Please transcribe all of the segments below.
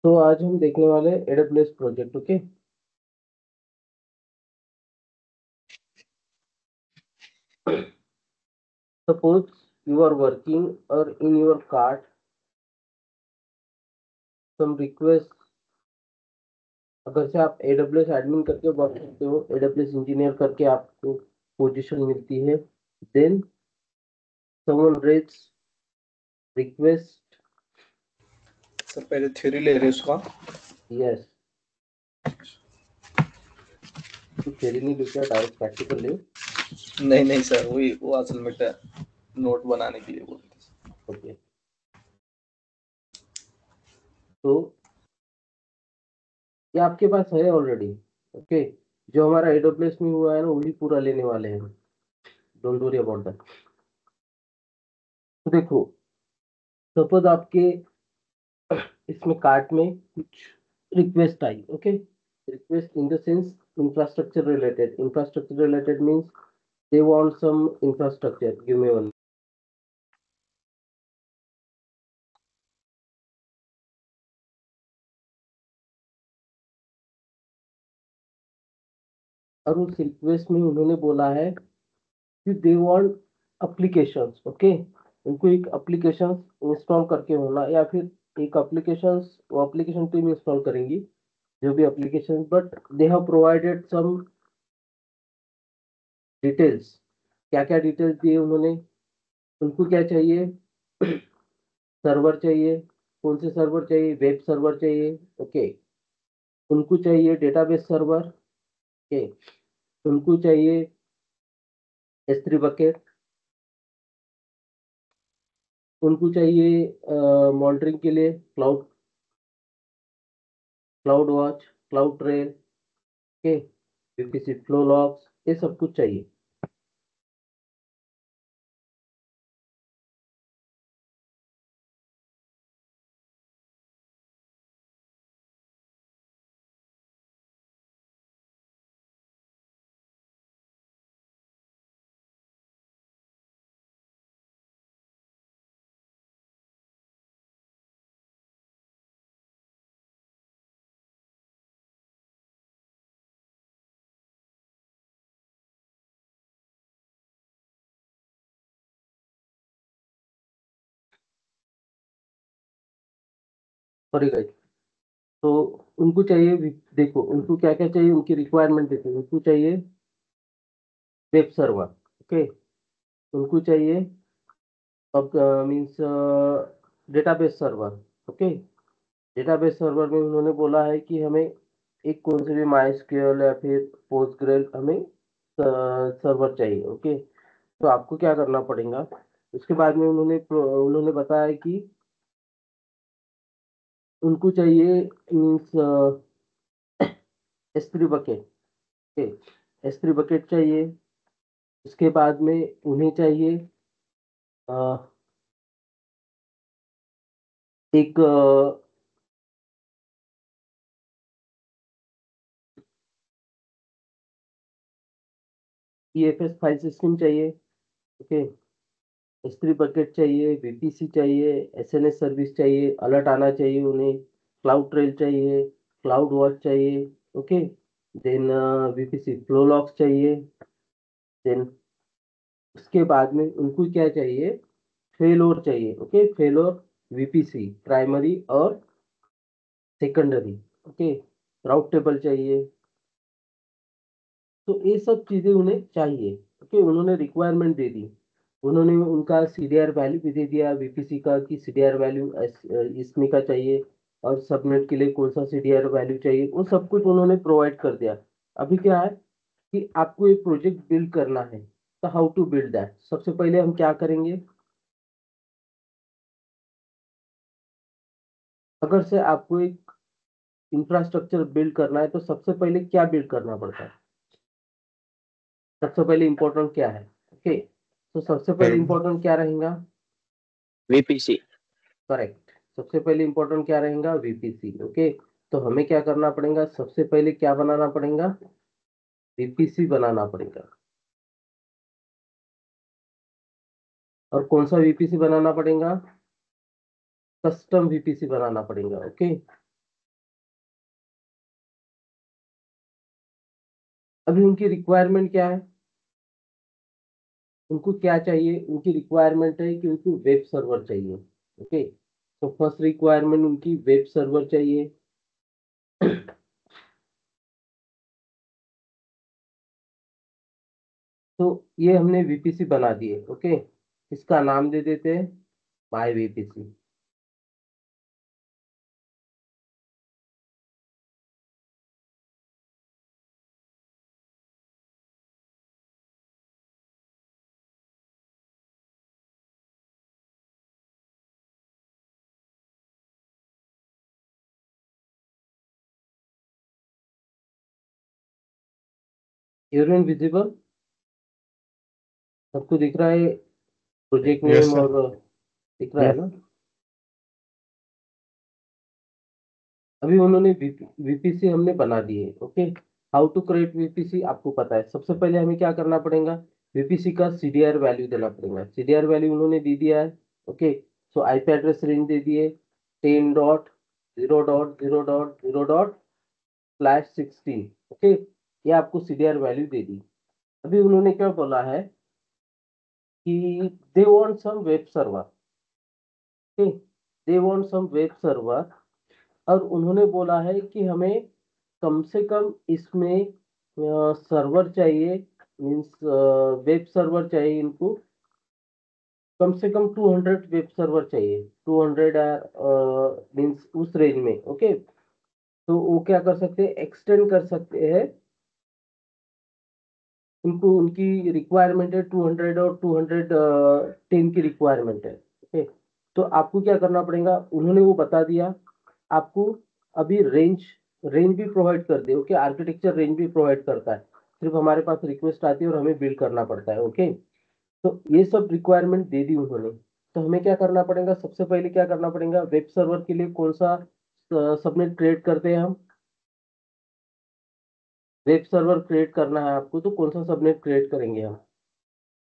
तो आज हम देखने वाले AWS project. Okay, suppose you are working or in your cart some request। अगर से आप AWS एडमिन करके वर्क करते हो, AWS इंजीनियर करके आपको पोजीशन मिलती है, then someone raise request। Sir पहले थ्योरी ले रहे उसका। यस, तो थ्योरी नहीं लेके डायरेक्ट प्रैक्टिकल ले। नहीं सर, वही वो असल में नोट बनाने के लिए बोलते थे। ओके, तो ये आपके पास है ऑलरेडी। ओके, जो हमारा AWS में हुआ है ना, वही पूरा लेने वाले हैं। Don't worry about that. तो देखो, सपोज आपके इसमें कार्ट में कुछ रिक्वेस्ट आई। Okay, request in the sense infrastructure related means they want some infrastructure, give me one. और उस रिक्वेस्ट में उन्होंने बोला है कि दे वांट एप्लीकेशंस। ओके, उनको एक एप्लीकेशन इंस्टॉल करके होना, या फिर एक एप्लीकेशन, वो एप्लीकेशन टीम इंस्टॉल करेंगी जो भी application, but they have provided some details. क्या क्या डिटेल्स दिए उन्होंने? उनको क्या चाहिए? सर्वर चाहिए। कौन से सर्वर चाहिए? वेब सर्वर चाहिए। ओके, उनको चाहिए डेटाबेस सर्वर। ओके, उनको चाहिए S3 बकेट। उनको चाहिए मॉनिटरिंग के लिए cloud, cloud watch, cloud trail. Okay, VPC flow logs, ये सब कुछ चाहिए। Sorry guys. तो उनको चाहिए देखो उनको क्या क्या चाहिए, उनकी रिक्वायरमेंट देखो। उनको चाहिए वेब सर्वर। ओके, उनको चाहिए अब means database server. Okay, database server में उन्होंने बोला है कि हमें एक कौन से भी MySQL या फिर पोस्टग्रेल हमें सर्वर चाहिए। ओके, तो आपको क्या करना पड़ेगा? उसके बाद में उन्होंने बताया कि उनको चाहिए means S3 bucket. Okay, S3 bucket चाहिए। उसके बाद में उन्हें चाहिए अ, एक EFS फाइल सिस्टम चाहिए। ओके, S3 बकेट चाहिए, VPC चाहिए, SNS सर्विस चाहिए, अलर्ट आना चाहिए उन्हें, क्लाउड ट्रेल चाहिए, क्लाउड वॉच चाहिए। Okay, then VPC flow logs चाहिए। देन उसके बाद में उनको क्या चाहिए? फेलोर चाहिए। ओके, फेलोर, VPC प्राइमरी और सेकेंडरी। ओके, राउट टेबल चाहिए। तो ये सब चीजें उन्हें चाहिए। ओके, उन्होंने रिक्वायरमेंट दे दी। उन्होंने उनका CDR वैल्यू भी दे दिया VPC का कि CDR वैल्यू इसमें का चाहिए, और सबनेट के लिए कौन सा CDR वैल्यू चाहिए, वो सब कुछ उन्होंने प्रोवाइड कर दिया। अभी क्या है कि आपको एक प्रोजेक्ट बिल्ड करना है, तो हाउ टू बिल्ड दैट? सबसे पहले हम क्या करेंगे? अगर से आपको एक इंफ्रास्ट्रक्चर बिल्ड करना है, तो सबसे पहले क्या बिल्ड करना पड़ता है? सबसे पहले इंपॉर्टेंट क्या है? ओके, तो सबसे पहले इंपॉर्टेंट क्या रहेगा? VPC। करेक्ट, सबसे पहले इंपॉर्टेंट क्या रहेगा? VPC। ओके, तो हमें क्या करना पड़ेगा? सबसे पहले क्या बनाना पड़ेगा? VPC बनाना पड़ेगा। और कौन सा VPC बनाना पड़ेगा? कस्टम VPC बनाना पड़ेगा। ओके, अभी उनकी रिक्वायरमेंट क्या है, उनको क्या चाहिए, उनकी रिक्वायरमेंट है कि उनको वेब सर्वर चाहिए। ओके, तो फर्स्ट रिक्वायरमेंट उनकी वेब सर्वर चाहिए। तो ये हमने वीपीसी बना दिए। ओके, इसका नाम दे देते हैं माई वीपीसी। यूरिन विजिबल सबको दिख रहा है, प्रोजेक्ट Yes, नेम sir. और दिख रहा है Yes. ना। अभी उन्होंने वीपीसी हमने बना दिए। Okay, how to create VPC आपको पता है। सबसे पहले हमें क्या करना पड़ेगा, वीपीसी का सीडीआर वैल्यू देना पड़ेगा। सीडीआर वैल्यू उन्होंने दे दिया है। Okay, so IP address range दे दिए 10.0.0.0./16। ओके, ये आपको सीडीआर वैल्यू दे दी। अभी उन्होंने क्या बोला है कि they want some web server. Okay, they want some web server, और उन्होंने बोला है कि हमें कम से कम इसमें सर्वर चाहिए, मीन्स वेब सर्वर चाहिए इनको कम से कम 200 वेब सर्वर चाहिए। 200 मीन्स उस रेंज में। ओके, तो वो क्या कर सकते हैं, एक्सटेंड कर सकते हैं। उनको उनकी रिक्वायरमेंट है 200 और 210 की रिक्वायरमेंट है। ओके, तो आपको क्या करना पड़ेगा, उन्होंने वो बता दिया आपको। अभी रेंज रेंज भी प्रोवाइड कर दे। ओके, आर्किटेक्चर रेंज भी प्रोवाइड करता है, सिर्फ हमारे पास रिक्वेस्ट आती है और हमें बिल्ड करना पड़ता है। ओके, तो ये सब रिक्वायरमेंट दे दी उन्होंने। तो हमें क्या करना पड़ेगा, सबसे पहले क्या करना पड़ेगा, वेब सर्वर के लिए कौन सा सबनेट क्रिएट करते हैं हम, वेब सर्वर क्रिएट करना है आपको, तो कौन सा सबनेट क्रिएट करेंगे हम।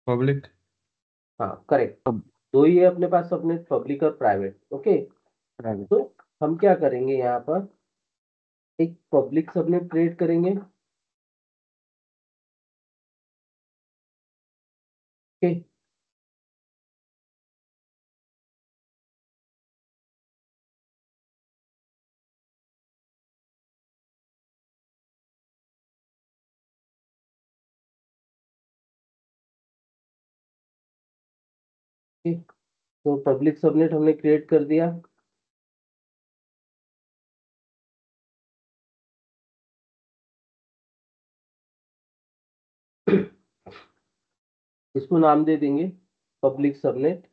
Public. हाँ, करेक्ट। दो ही है अपने पास सबनेट, पब्लिक और प्राइवेट। Okay, Private. तो हम क्या करेंगे, यहाँ पर एक पब्लिक सबनेट क्रिएट करेंगे। ओके, तो पब्लिक सबनेट हमने क्रिएट कर दिया। इसको नाम दे देंगे पब्लिक सबनेट।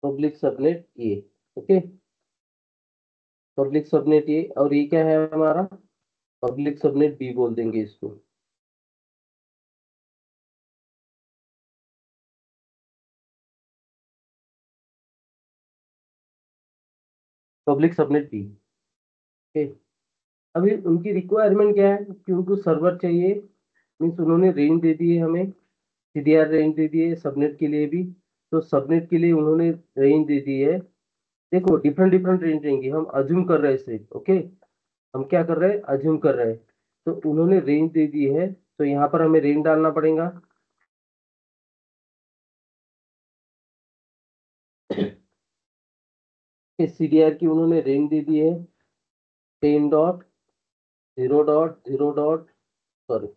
पब्लिक सबनेट ये। ओके, पब्लिक सबनेट ये, और ये क्या है हमारा, पब्लिक सबनेट बी बोल देंगे इसको। Public subnet B. ओके, अभी उनकी रिक्वायरमेंट क्या है कि उनको सर्वर चाहिए, मीन्स उन्होंने रेंज दे दी है हमें, सीडीआर रेंज दे दी है सबनेट के लिए भी। तो सबनेट के लिए उन्होंने रेंज दे दी है। देखो डिफरेंट डिफरेंट रेंज रहेंगी, हम अज्यूम कर रहे हैं सिर्फ। ओके, हम क्या कर रहे हैं, अज्यूम कर रहे हैं। तो उन्होंने रेंज दे दी है, तो यहाँ पर हमें रेंज डालना पड़ेगा। सीडीआर की उन्होंने रेंज दे दी है 10.0.0. सॉरी,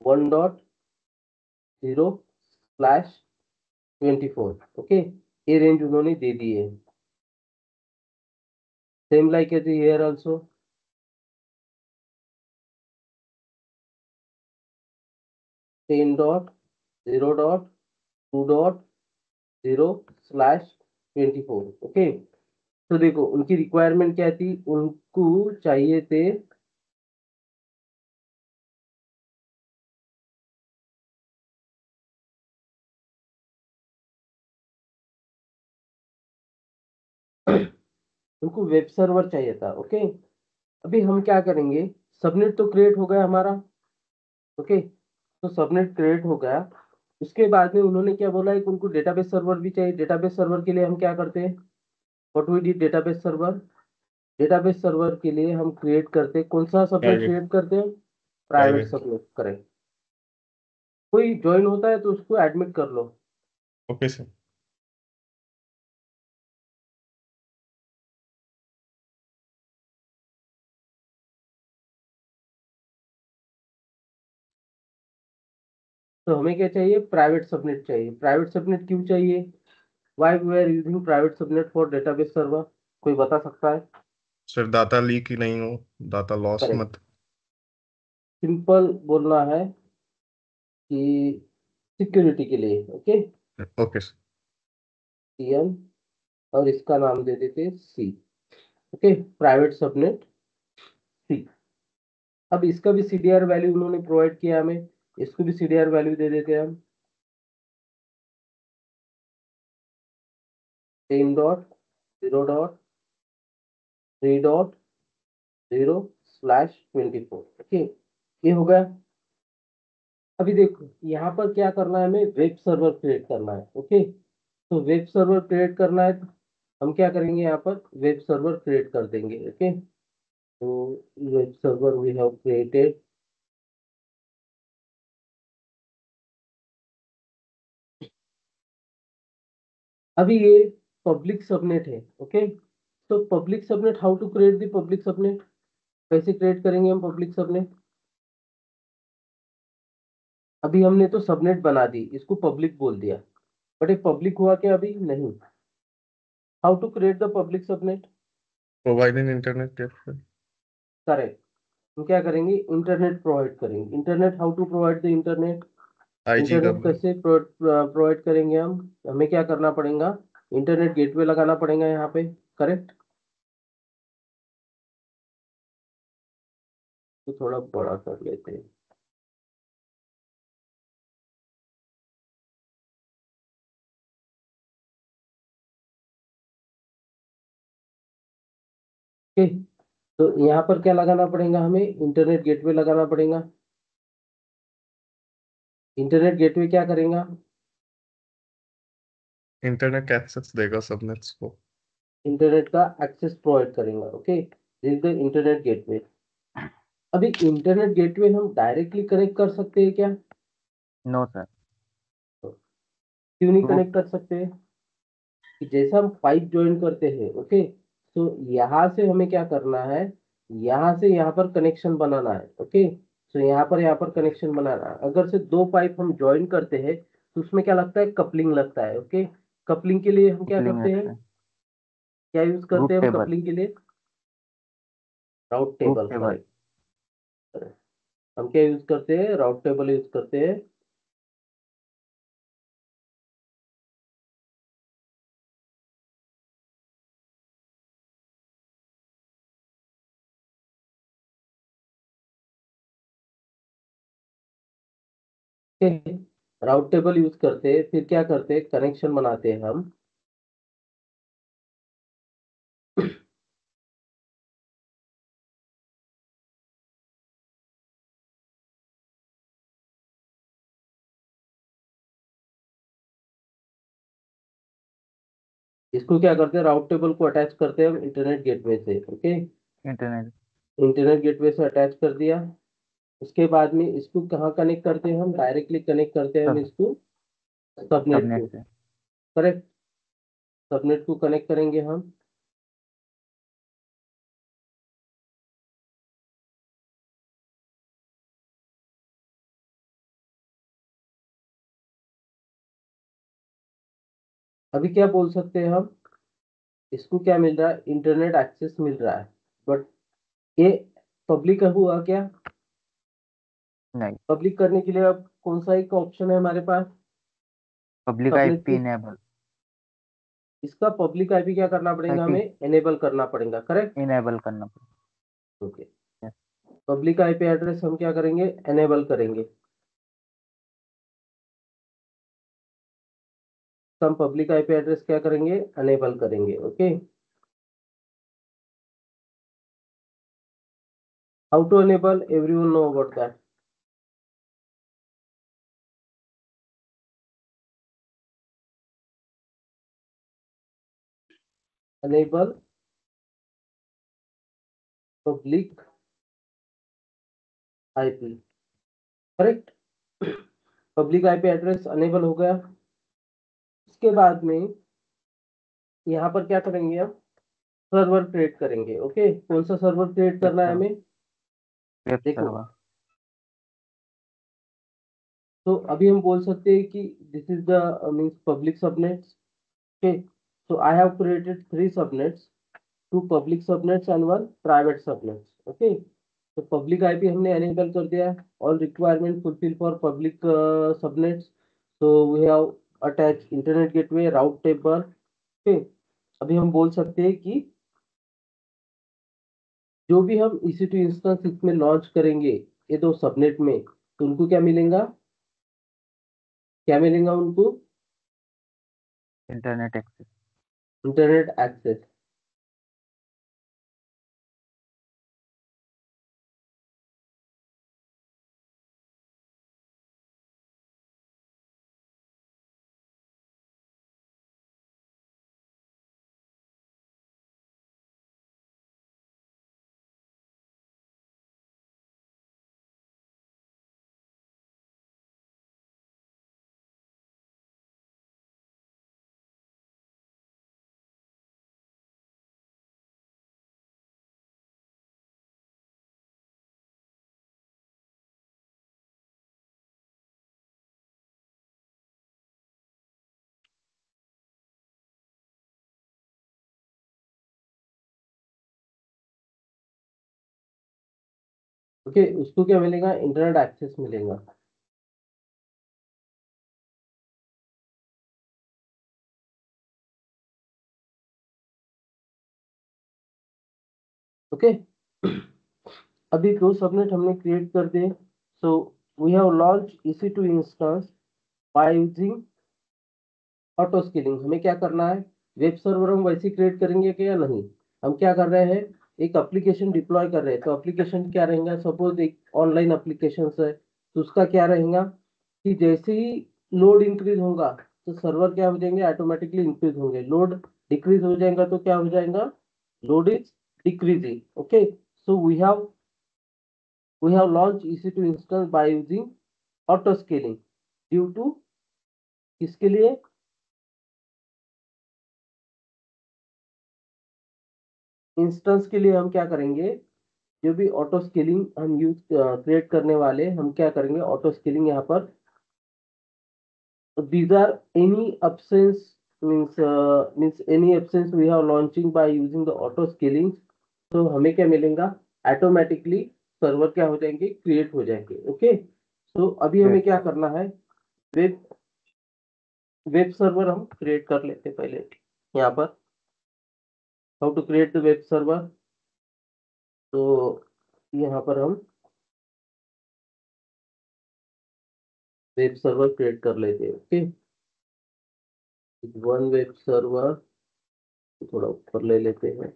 1.0/24। ओके, ये रेंज उन्होंने दे दी है। Same like as here also, 10.0.2.0/24। Okay, तो देखो उनकी रिक्वायरमेंट क्या थी, उनको चाहिए थे उनको वेब सर्वर चाहिए था। ओके, अभी हम क्या करेंगे, सबनेट तो क्रिएट हो गया हमारा, ओके। तो सबनेट क्रिएट हो गया, उसके बाद में उन्होंने क्या बोला है कि उनको डेटाबेस सर्वर भी चाहिए। डेटाबेस सर्वर के लिए हम क्या करते हैं, what we did, database server. Database server के लिए हम क्रिएट करते हैं, कौन सा सबनेट प्राइवेट। क्रिएट करते हैं, प्राइवेट प्राइवेट। सबनेट करें। कोई ज्वाइन होता है तो उसको एडमिट कर लो। Okay sir. तो हमें क्या चाहिए, प्राइवेट सबनेट चाहिए। प्राइवेट सबनेट क्यों चाहिए, why we are using private subnet for database server, कोई बता सकता है। सर डाटा लीक ही नहीं हो, डाटा लॉस करेक्ट, मत। सिंपल बोलना है कि सिक्योरिटी के लिए, ओके। Okay sir. टीएम, और इसका नाम दे देते सी, ओके, प्राइवेट सबनेट सी। अब इसका भी सीडीआर वैल्यू उन्होंने प्रोवाइड किया हमें, इसको भी सीडीआर वैल्यू दे देते हैं हम, 10.0.3.0/24, ओके, ये हो गया। अभी देखो यहाँ पर क्या करना है, हमें वेब सर्वर क्रिएट करना है, ओके। तो वेब सर्वर क्रिएट करना है तो हम क्या करेंगे, यहाँ पर वेब सर्वर क्रिएट कर देंगे, ओके। तो web server we have created, अभी ये पब्लिक सबनेट है, ओके। तो public subnet, how to create the public subnet, कैसे क्रिएट करेंगे हम पब्लिक सबनेट। अभी हमने तो सबनेट बना दी, इसको पब्लिक बोल दिया, बट ये पब्लिक हुआ क्या, अभी नहीं। How to create the public subnet, providing internet कैसे। करेक्ट। हम क्या करेंगे, इंटरनेट प्रोवाइड करेंगे। Internet, how to provide the internet, IG का। इंटरनेट कैसे प्रोवाइड करेंगे हम, हमें क्या करना पड़ेगा, इंटरनेट गेटवे लगाना पड़ेगा यहाँ पे, करेक्ट। तो थोड़ा बड़ा कर लेते हैं, ओके। तो यहाँ पर क्या लगाना पड़ेगा, हमें इंटरनेट गेटवे लगाना पड़ेगा। इंटरनेट गेटवे क्या करेगा, इंटरनेट एक्सेस देगा सबनेट्स को। इंटरनेट का एक्सेस प्रोवाइड करेगा, okay. This is the internet gateway. अभी इंटरनेट गेटवे हम डायरेक्टली कनेक्ट कर सकते हैं क्या, नो सर। क्यों नहीं ग्रुप। कनेक्ट कर सकते, कि जैसा हम पाइप ज्वाइन करते हैं, ओके। तो यहाँ से हमें क्या करना है, यहाँ से यहाँ पर कनेक्शन बनाना है, ओके। तो यहाँ पर कनेक्शन बनाना है। अगर से दो पाइप हम ज्वाइन करते हैं तो उसमें क्या लगता है, कपलिंग लगता है, ओके। कपलिंग के लिए हम क्या लिंक करते हैं, लगता है। क्या यूज करते रूट हैं हम टेबल। कपलिंग के लिए, राउट रूट टेबल, टेबल। करेक्ट। हम क्या यूज करते हैं, राउट टेबल यूज करते हैं। राउट टेबल यूज करते हैं, फिर क्या करते हैं, कनेक्शन बनाते हैं हम। इसको क्या करते हैं, राउट टेबल को अटैच करते हैं हम इंटरनेट गेटवे से, ओके। इंटरनेट। इंटरनेट गेटवे से अटैच कर दिया। उसके बाद में इसको कहाँ कनेक्ट करते हैं हम, डायरेक्टली कनेक्ट करते हैं हम सब इसको सबनेट सबनेट को, से। करेक्ट। सबनेट को कनेक्ट करेंगे हम। अभी क्या बोल सकते हैं हम, इसको क्या मिल रहा है, इंटरनेट एक्सेस मिल रहा है, बट ये पब्लिक हुआ क्या, नहीं। पब्लिक करने के लिए अब कौन सा एक ऑप्शन है हमारे पास, पब्लिक सबनेट आईपी की। इनेबल। इसका पब्लिक आईपी क्या करना पड़ेगा, ताकि हमें एनेबल करना पड़ेगा, करेक्ट, इनेबल करना ओके। पड़े। पब्लिक आईपी एड्रेस हम क्या करेंगे, एनेबल करेंगे। तो हम पब्लिक आईपी एड्रेस क्या करेंगे, एनेबल करेंगे, okay. How to enable? Everyone know about that. Enable public IP, correct? Public IP address enable हो गया। उसके बाद में यहाँ पर क्या करेंगे हम? सर्वर क्रिएट करेंगे। ओके, कौन सा सर्वर क्रिएट करना है हमें? वेब देखो, सर्वर। तो अभी हम बोल सकते हैं कि this is the means public subnets. Okay, so I have created 3 subnets, 2 public subnets and 1 private subnets. Okay, तो public IP हमने enable कर दिया। All requirement fulfill for public subnets. So we have attached internet gateway route table. Okay, अभी हम बोल सकते हैं कि जो भी हम EC2 इंस्टेंस इसमें लॉन्च करेंगे ये 2 सबनेट में, तो उनको क्या मिलेगा? क्या मिलेगा उनको? Internet access. Internet access. Okay, उसको क्या मिलेगा? इंटरनेट एक्सेस मिलेगा। ओके, अभी 2 सबनेट हमने क्रिएट कर दिए। So we have launch EC2 instance by using auto scaling. हमें क्या करना है? वेब सर्वर हम वैसे क्रिएट करेंगे क्या? नहीं, हम क्या कर रहे हैं? एक एप्लीकेशन डिप्लॉय कर रहे हैं। तो एप्लीकेशन क्या रहेगा? सपोज एक ऑनलाइन एप्लीकेशन है, तो उसका क्या रहेगा कि जैसे ही लोड इंक्रीज होगा तो सर्वर क्या हो जाएंगे? ऑटोमेटिकली इंक्रीज होंगे। लोड डिक्रीज हो जाएगा तो क्या हो जाएगा? Load is decreasing. Okay, so we have launched EC2 instance by using auto scaling due to किसके लिए? इंस्टेंस के लिए हम क्या करेंगे? जो भी ऑटो स्केलिंग हम यूज क्रिएट करने वाले, हम क्या करेंगे? ऑटो स्केलिंग यहाँ पर these are any absence means any absence we have launching by using the auto scaling। तो हमें क्या मिलेगा? ऑटोमेटिकली सर्वर क्या हो जाएंगे? क्रिएट हो जाएंगे। ओके, तो अभी हमें क्या करना है? वेब वेब सर्वर हम क्रिएट कर लेते हैं पहले। यहाँ पर how to create the web server, तो यहाँ पर हम वेब सर्वर क्रिएट कर लेते हैं। ओके, वन वेब सर्वर थोड़ा ऊपर ले लेते हैं।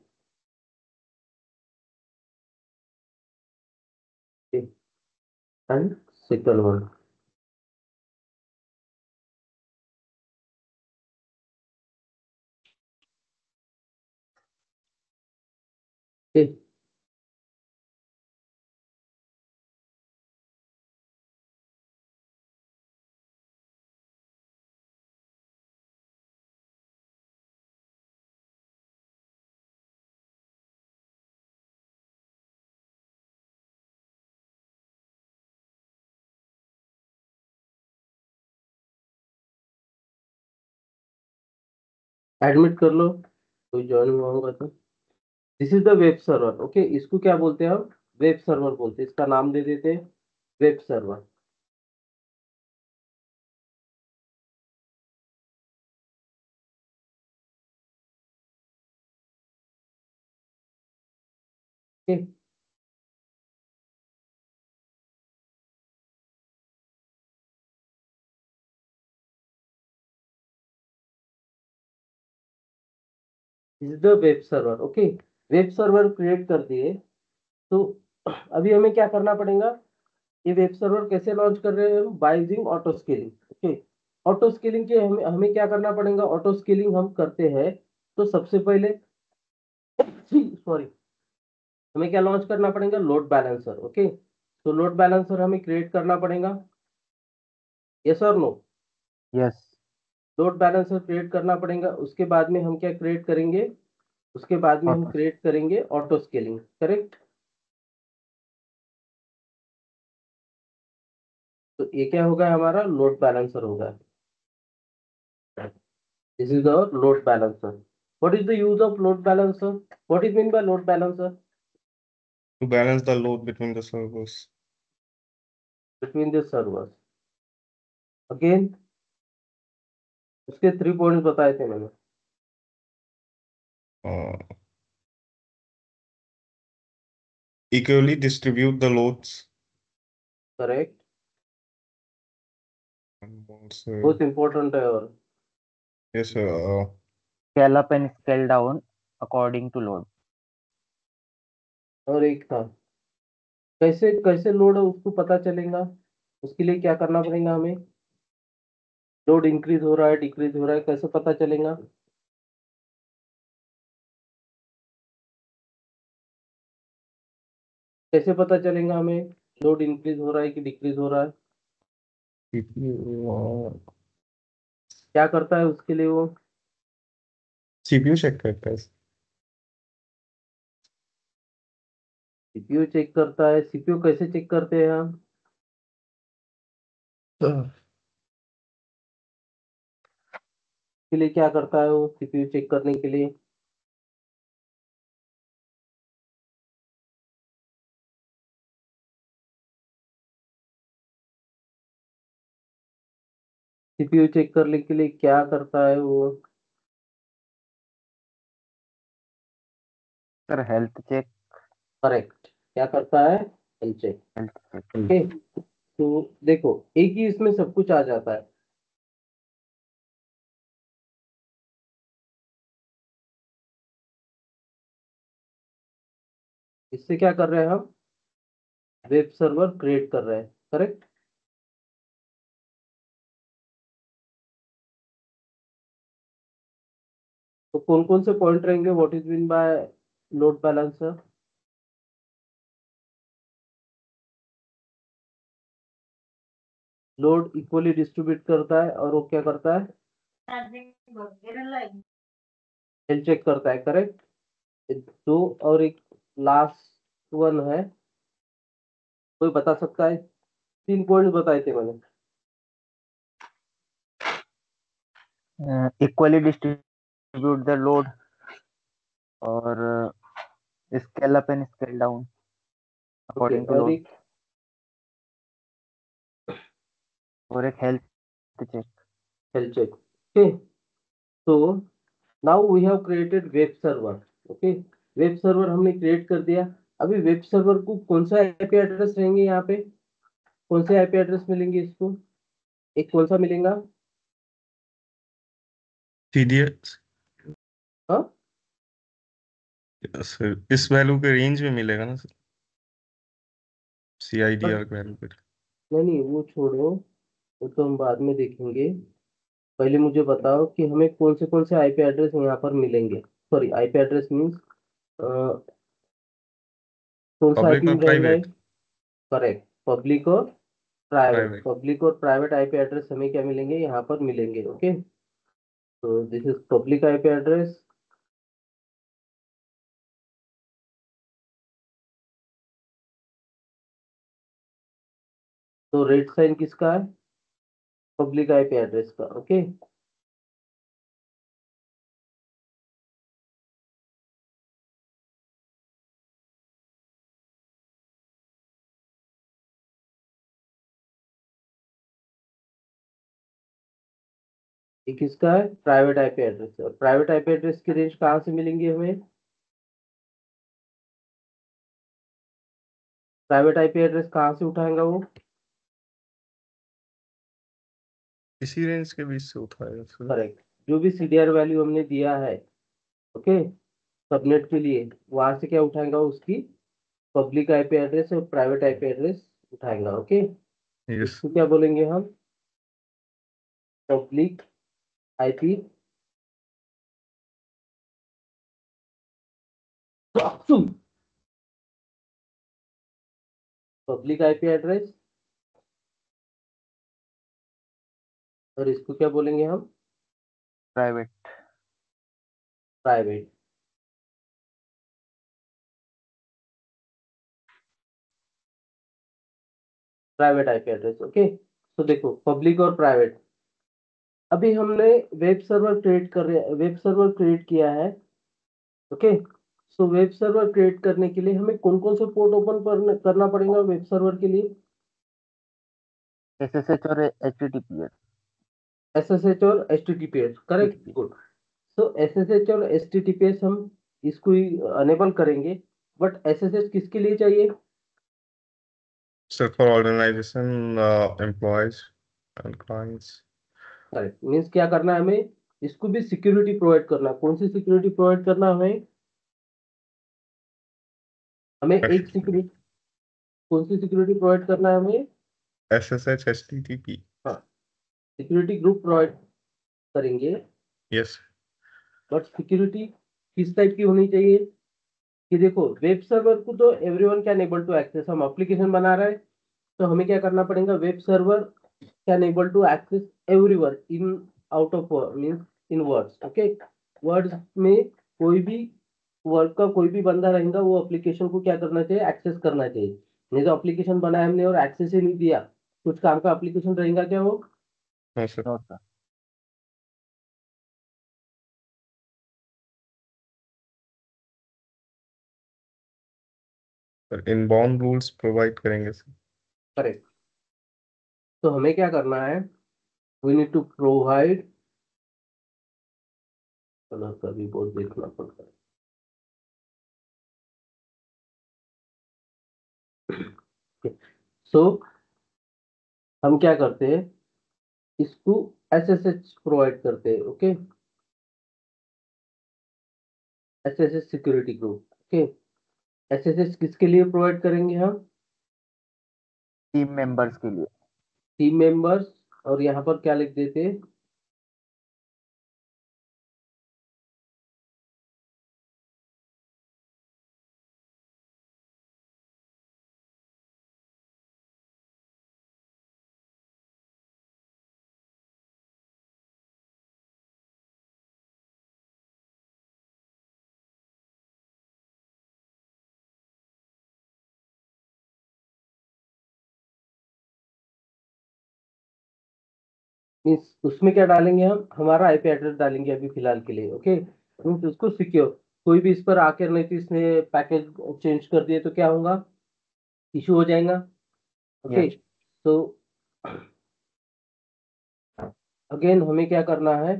And second one. Okay, admit कर लो कोई ज्वाइन हुआ होगा तो। This is the web server. Okay, इसको क्या बोलते हैं हम? वेब सर्वर बोलते हैं। इसका नाम दे देते हैं web server. Okay, this is the web server. Okay, web server create कर दिए। तो अभी हमें क्या करना पड़ेगा, ये वेब सर्वर कैसे लॉन्च कर रहे हैं हम, bye using auto scaling. Okay, auto scaling के हमें हमें क्या करना पड़ेगा, ऑटो स्केलिंग हम करते हैं तो सबसे पहले सॉरी, हमें क्या लॉन्च करना पड़ेगा, लोड बैलेंसर। ओके, तो लोड बैलेंसर हमें क्रिएट करना पड़ेगा, यस और no. Yes. Load balancer create करना पड़ेगा, उसके बाद में हम क्या क्रिएट करेंगे, उसके बाद में हम ऑटो। क्रिएट करेंगे ऑटो स्केलिंग, करेक्ट। तो ये क्या होगा, हमारा लोड बैलेंसर होगा। This is our load balancer. What is the use of load balancer? What is mean by load balancer? To balance the load between the servers. Between the servers. Again, उसके 3 points बताए थे मैंने। Uh, Equally distribute the loads. Correct, And also, बहुत important है। और yes, Scale up and scale down according to load. एक था, कैसे कैसे लोड है उसको पता चलेगा, उसके लिए क्या करना पड़ेगा हमें, लोड इंक्रीज हो रहा है डिक्रीज हो रहा है कैसे पता चलेगा, कैसे पता चलेगा हमें लोड इंक्रीज हो रहा है कि डिक्रीज हो रहा है, क्या करता है उसके लिए वो, CPU check करता है। सीपीयू चेक करता है। सीपीयू कैसे चेक करते हैं हम, के लिए क्या करता है वो सीपीयू चेक करने के लिए, सीपीयू चेक करने के लिए क्या करता है वो, सर हेल्थ चेक। करेक्ट, क्या करता है, health check. Health check. Okay, तो देखो एक ही इसमें सब कुछ आ जाता है। इससे क्या कर रहे हैं हम, वेब सर्वर क्रिएट कर रहे हैं, करेक्ट। तो कौन कौन से पॉइंट रहेंगे, what is mean by load balancer, load equally distribute करता है और वो क्या करता है, हेल्थ चेक करता है, करेक्ट। दो, और एक लास्ट वन है, कोई बता सकता है, 3 पॉइंट बताए थे मैंने। इक्वली डिस्ट्रीब्यूट द लोड और scale up and scale down okay, according to और लोड एक और एक health check. Health check. Okay, तो now we have created web server. Okay, web server हमने क्रिएट कर दिया। अभी वेब सर्वर को कौन सा आईपी एड्रेस रहेंगे, यहाँ पे कौन से आईपी एड्रेस मिलेंगे इसको, एक कौन सा मिलेगा, TDS हाँ सर इस वैल्यू के रेंज में मिलेगा ना सर, पर CIDR वैल्यू पे। नहीं नहीं, वो छोड़ो, वो तो हम बाद में देखेंगे। पहले मुझे बताओ कि हमें कौन से आईपी एड्रेस यहाँ पर मिलेंगे, सॉरी आईपी एड्रेस मीन्स कौन सा पब्लिक आईपी और में रहेगा ये, प्राइवेट। करेक्ट, पब्लिक और प्राइवेट। प्राइवेट। पब्लिक और प्राइवेट आईपी एड्रेस हमें क्या मिलेंगे, यहाँ पर मिलेंगे। ओके, तो this is public IP address, तो रेड साइन किसका है, पब्लिक आईपी एड्रेस का। ओके, ये किसका है, प्राइवेट आईपी एड्रेस। और प्राइवेट आईपी एड्रेस की रेंज कहाँ से मिलेंगी हमें, प्राइवेट आईपी एड्रेस कहाँ से उठाएगा वो, इसी रेंज के बीच से उठाएगा सर। करेक्ट, जो भी सीडीआर वैल्यू हमने दिया है, ओके, सबनेट के लिए वहां से क्या उठाएगा, उसकी पब्लिक आईपी एड्रेस और प्राइवेट आईपी एड्रेस उठाएगा। Okay, Yes. इसको क्या बोलेंगे हम? Public IP public IP address, और इसको क्या बोलेंगे हम? Private. Private. Private IP address. Okay, तो देखो पब्लिक और प्राइवेट। अभी हमने वेब सर्वर क्रिएट किया है। Okay, so web server create करने के लिए हमें कौन कौन से पोर्ट ओपन करना पड़ेगा वेब सर्वर के लिए? SSH और HTTPS। SSH और HTTPS, करेक्ट, गुड। सो SSH और HTTPS हम इसको ही अनेबल करेंगे, बट SSH किसके लिए चाहिए? So for organization, employees and clients. Correct, means क्या करना है हमें? इसको भी सिक्योरिटी प्रोवाइड करना है। कौन सी सिक्योरिटी प्रोवाइड करना है हमें? हमें एक सिक्योरिटी, कौन सी सिक्योरिटी प्रोवाइड करना है हमें? SSH, HTTP. हाँ, सिक्योरिटी ग्रुप प्रोवाइड करेंगे, Yes. बट सिक्योरिटी किस टाइप की होनी चाहिए? कि देखो वेब सर्वर को तो everyone can able to access, हम एप्लीकेशन बना रहे हैं तो हमें क्या करना पड़ेगा? Web server can able to access everyone in out of means in words. Okay, words में कोई भी वर्ड का कोई भी बंदा रहेगा वो एप्लीकेशन को क्या करना चाहिए? एक्सेस करना चाहिए। नहीं तो एप्लीकेशन बनाया हमने और एक्सेस ही नहीं दिया, कुछ काम का एप्लीकेशन रहेगा क्या वो? No, sir. No sir. Sir, inbound rules provide करेंगे sir. करेक्ट, तो हमें क्या करना है? We need to provide, colour का भी बहुत देखना पड़ता है। सो हम क्या करते हैं? इसको SSH प्रोवाइड करते हैं। Okay, SSH security group. Okay, SSH किसके लिए प्रोवाइड करेंगे हम? टीम मेंबर्स के लिए। टीम मेंबर्स, और यहाँ पर क्या लिख देते हैं? मीन्स उसमें क्या डालेंगे हम? हमारा आईपी एड्रेस डालेंगे अभी फिलहाल के लिए। ओके, मीन्स उसको सिक्योर, कोई भी इस पर आकर नहीं तो इसने पैकेज चेंज कर दिए तो क्या होगा? इशू हो जाएगा। Okay, Yes. तो अगेन हमें क्या करना है?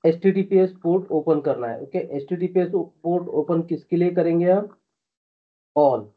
HTTPS पोर्ट ओपन करना है। ओके, HTTPS पोर्ट ओपन किसके लिए करेंगे हम? ऑल।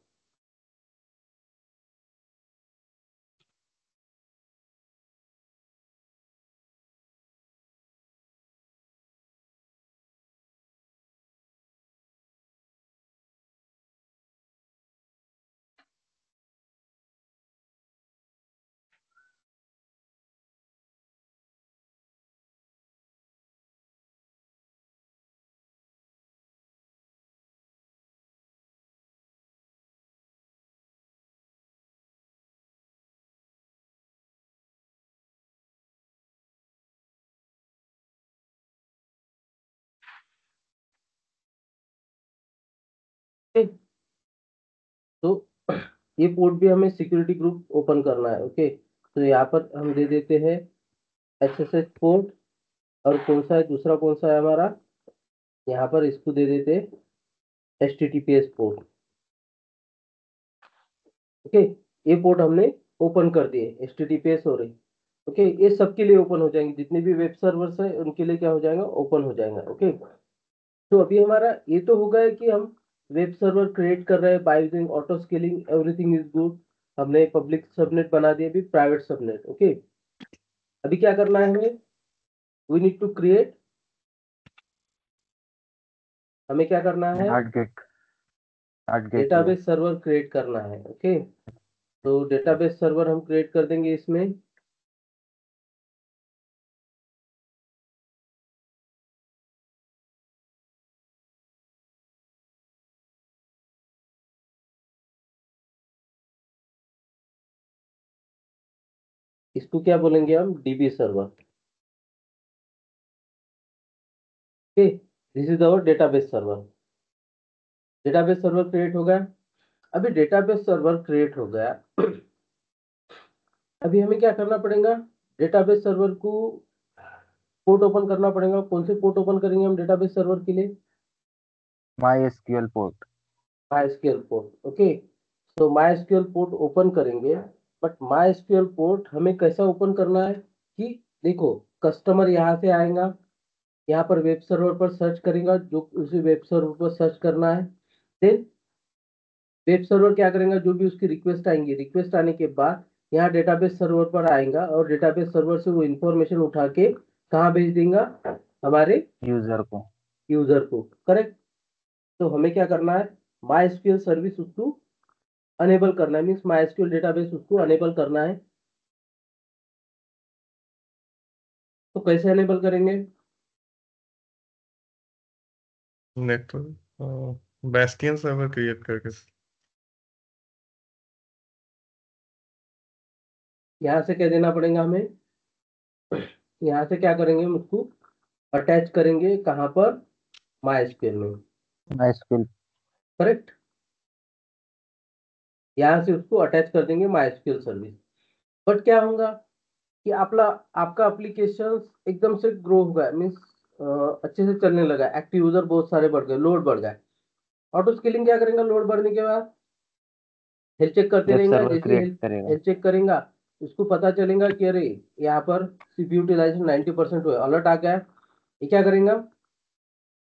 तो ये पोर्ट भी हमें सिक्योरिटी ग्रुप ओपन करना है। ओके, तो यहाँ पर हम दे देते हैं SSH पोर्ट, और कौन सा है दूसरा, कौन सा है हमारा? यहाँ पर इसको दे देते हैं HTTPS पोर्ट। ओके, ये पोर्ट हमने ओपन कर दिए, HTTPS हो रही। ओके, ये सबके लिए ओपन हो जाएंगे, जितने भी वेब सर्वर्स है उनके लिए क्या हो जाएगा? ओपन हो जाएगा। ओके, तो अभी हमारा ये तो हो गया कि हम वेब सर्वर क्रिएट कर रहे हैं bye using auto scaling, everything is good. हमने पब्लिक सबनेट बना दिया, अभी प्राइवेट सबनेट। ओके, अभी क्या करना है हमें, वी नीड टू क्रिएट, हमें क्या करना है, हार्ड गेट किया। डेटाबेस सर्वर क्रिएट करना है। ओके, तो डेटाबेस सर्वर हम क्रिएट कर देंगे इसमें। इसको क्या बोलेंगे हम, DB server. Okay, this is our database server. Database server create हो गया। अभी डेटाबेस सर्वर क्रिएट हो गया, अभी हमें क्या करना पड़ेगा, डेटाबेस सर्वर को पोर्ट ओपन करना पड़ेगा। कौन से पोर्ट ओपन करेंगे हम डेटाबेस सर्वर के लिए, MySQL port. MySQL port. Okay, तो MySQL पोर्ट ओपन करेंगे, बट MySQL पोर्ट हमें कैसा ओपन करना है कि देखो, कस्टमर यहाँ से आएगा, यहाँ पर वेब सर्वर पर सर्च करेगा, जो उसे वेब सर्वर पर सर्च करना है। देन वेब सर्वर क्या करेगा, जो भी उसकी रिक्वेस्ट आएंगी, रिक्वेस्ट आने के बाद यहाँ डेटाबेस सर्वर पर आएगा और डेटाबेस सर्वर से वो इंफॉर्मेशन उठा के कहाँ भेज देगा, हमारे यूजर को। यूजर को। करेक्ट, तो हमें क्या करना है, MySQL सर्विस उसको अनेबल करना है, मीन्स MySQL डेटाबेस उसको अनेबल करना है। तो कैसे अनेबल करेंगे, नेटवर्क बेस्टियन सर्वर क्रिएट करके। यहाँ से क्या देना पड़ेगा हमें, यहाँ से क्या करेंगे हम उसको अटैच करेंगे, कहाँ पर, MySQL में। MySQL। करेक्ट, यहाँ से उसको अटैच कर देंगे MySQL सर्विस। बट क्या होगा कि आपका एप्लीकेशन एकदम से ग्रो होगा, मीन्स अच्छे से चलने लगा, एक्टिव यूजर बहुत सारे बढ़ गए, लोड बढ़ गए। ऑटो स्केलिंग क्या करेगा, लोड बढ़ने के बाद हेल्थ चेक करते वेब रहेगा, सर्वर जैसे क्रिएट हेल्थ करेगा। हेल्थ चेक करेगा, उसको पता चलेगा कि अरे यहाँ पर सीपीयू यूटिलाइजेशन 90% हुआ, अलर्ट आ गया है। ये क्या करेगा,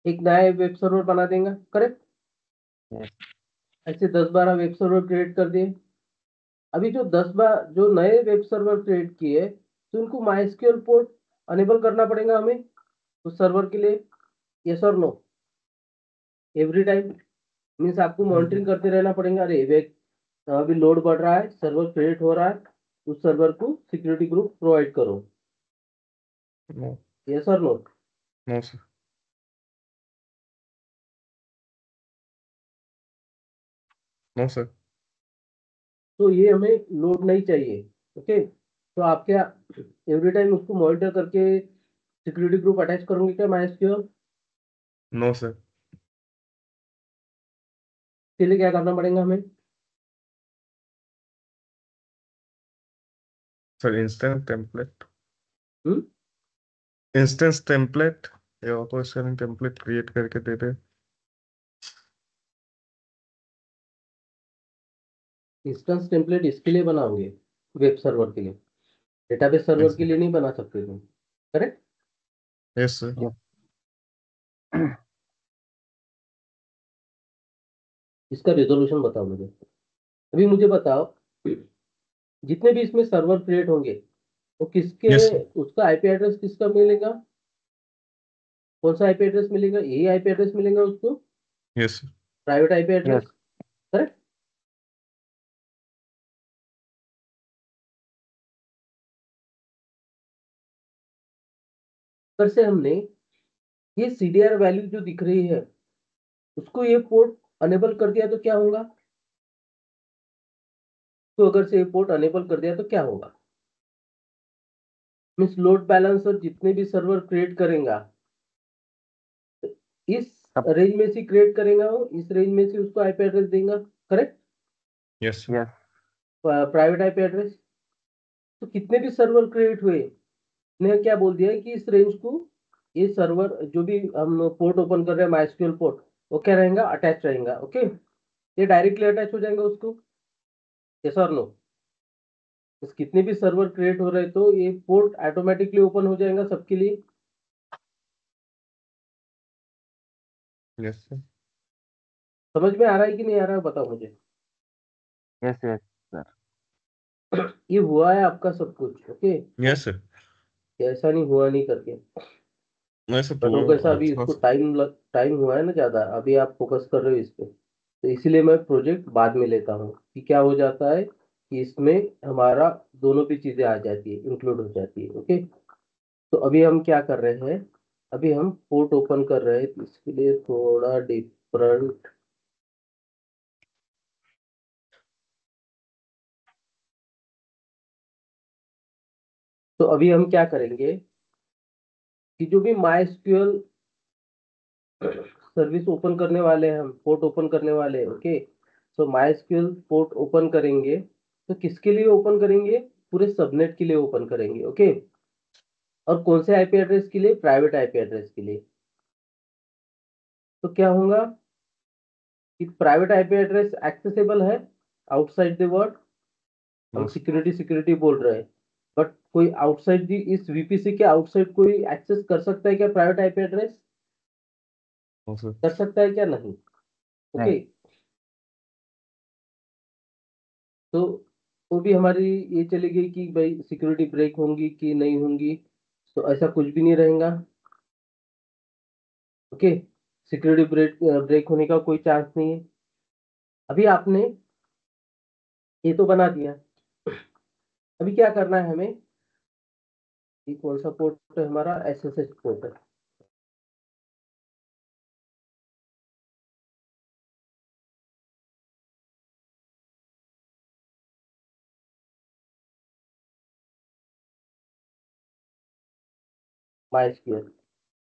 एक नया वेब सर्वर बना देगा। करेक्ट, Yes, ऐसे 10-12 वेब सर्वर क्रिएट कर दिए। अभी जो 10 बार जो नए वेब सर्वर क्रिएट किए, तो उनको MySQL पोर्ट अनेबल करना पड़ेगा हमें उस सर्वर के लिए। यस और नो, एवरी टाइम, मीन्स आपको मॉनिटरिंग करते रहना पड़ेगा, अरे अभी लोड बढ़ रहा है, सर्वर क्रिएट हो रहा है, उस सर्वर को सिक्योरिटी ग्रुप प्रोवाइड करो। नो, यस और no, no sir. No sir. तो ये हमें लोड नहीं चाहिए। ओके, तो आप क्या एवरी टाइम उसको मॉनिटर करके सिक्योरिटी ग्रुप अटैच करोगे क्या MySQL नो सर। के लिए क्या करना पड़ेगा हमें, सर इंस्टेंस टेम्पलेट, हम्म, इंस्टेंस टेम्पलेट या ऑटो स्केलिंग टेम्पलेट क्रिएट करके दे दे। इंस्टेंस टेम्पलेट इसके लिए बनाओगे, वेब सर्वर के लिए, डेटाबेस सर्वर के लिए नहीं बना सकते तुम। Correct, yes sir. yes, इसका रेजोल्यूशन बताओ मुझे। अभी मुझे बताओ, जितने भी इसमें सर्वर क्रिएट होंगे, वो किसके, यस सर। उसका आईपी एड्रेस किसका मिलेगा, कौन सा आईपी एड्रेस मिलेगा, यही आईपी एड्रेस मिलेगा उसको, yes sir. Private IP yes, address. Correct, पर से हमने ये सीडीआर वैल्यू जो दिख रही है, उसको ये पोर्ट अनेबल कर दिया तो क्या होगा, तो अगर से ये पोर्ट अनेबल कर दिया तो क्या होगा, मीन्स लोड बैलेंसर जितने भी सर्वर क्रिएट करेगा, इस सब। रेंज में से क्रिएट करेगा, वो इस रेंज में से उसको आईपी एड्रेस देगा। Correct, yes sir. yes, private IP address. तो कितने भी सर्वर क्रिएट हुए, ने क्या बोल दिया है कि इस रेंज को, ये सर्वर जो भी हम पोर्ट ओपन कर रहे हैं MySQL पोर्ट, वो क्या रहेगा, अटैच रहेगा। ओके, ये डायरेक्टली अटैच हो जाएगा उसको। यस और नो, इस कितने भी सर्वर क्रिएट हो रहे, तो ये पोर्ट ऑटोमेटिकली ओपन हो जाएगा सबके लिए। Yes sir. समझ में आ रहा है कि नहीं आ रहा है, बताओ मुझे। yes, yes, sir. ये हुआ है आपका सब कुछ। Okay, yes sir. कि ऐसा नहीं हुआ नहीं करके। नहीं सर, बट वो कैसा, अभी थोड़ा इसको टाइम हुआ है ना ज्यादा, अभी आप फोकस कर रहे हो इस पे, तो इसीलिए मैं प्रोजेक्ट बाद में लेता हूँ कि क्या हो जाता है कि इसमें हमारा दोनों भी चीजें आ जाती है, इंक्लूड हो जाती है। ओके, तो अभी हम क्या कर रहे हैं, अभी हम पोर्ट ओपन कर रहे हैं, तो इसके लिए थोड़ा डिफरेंट। तो अभी हम क्या करेंगे कि जो भी MySQL सर्विस ओपन करने वाले हैं, हम पोर्ट ओपन करने वाले हैं। ओके, तो MySQL पोर्ट ओपन करेंगे, तो किसके लिए ओपन करेंगे, पूरे सबनेट के लिए ओपन करेंगे। ओके, और कौन से आईपी एड्रेस के लिए, प्राइवेट आईपी एड्रेस के लिए। तो क्या होगा कि प्राइवेट आईपी एड्रेस एक्सेसिबल है आउटसाइड द वर्ल्ड, हम हाँ सिक्योरिटी सिक्योरिटी बोल रहे हैं, बट कोई आउटसाइड दी इस वीपीसी के आउटसाइड कोई एक्सेस कर सकता है क्या प्राइवेट आईपी एड्रेस, सर। कर सकता है क्या, नहीं। नहीं। ओके, तो वो भी हमारी ये चलेगी कि भाई सिक्योरिटी ब्रेक होंगी कि नहीं होंगी, तो ऐसा कुछ भी नहीं रहेगा। ओके, सिक्योरिटी ब्रेक ब्रेक होने का कोई चांस नहीं है। अभी आपने ये तो बना दिया, अभी क्या करना है हमें, ये कौन सा पोर्ट है हमारा, एसएसएच पोर्ट है। MySQL,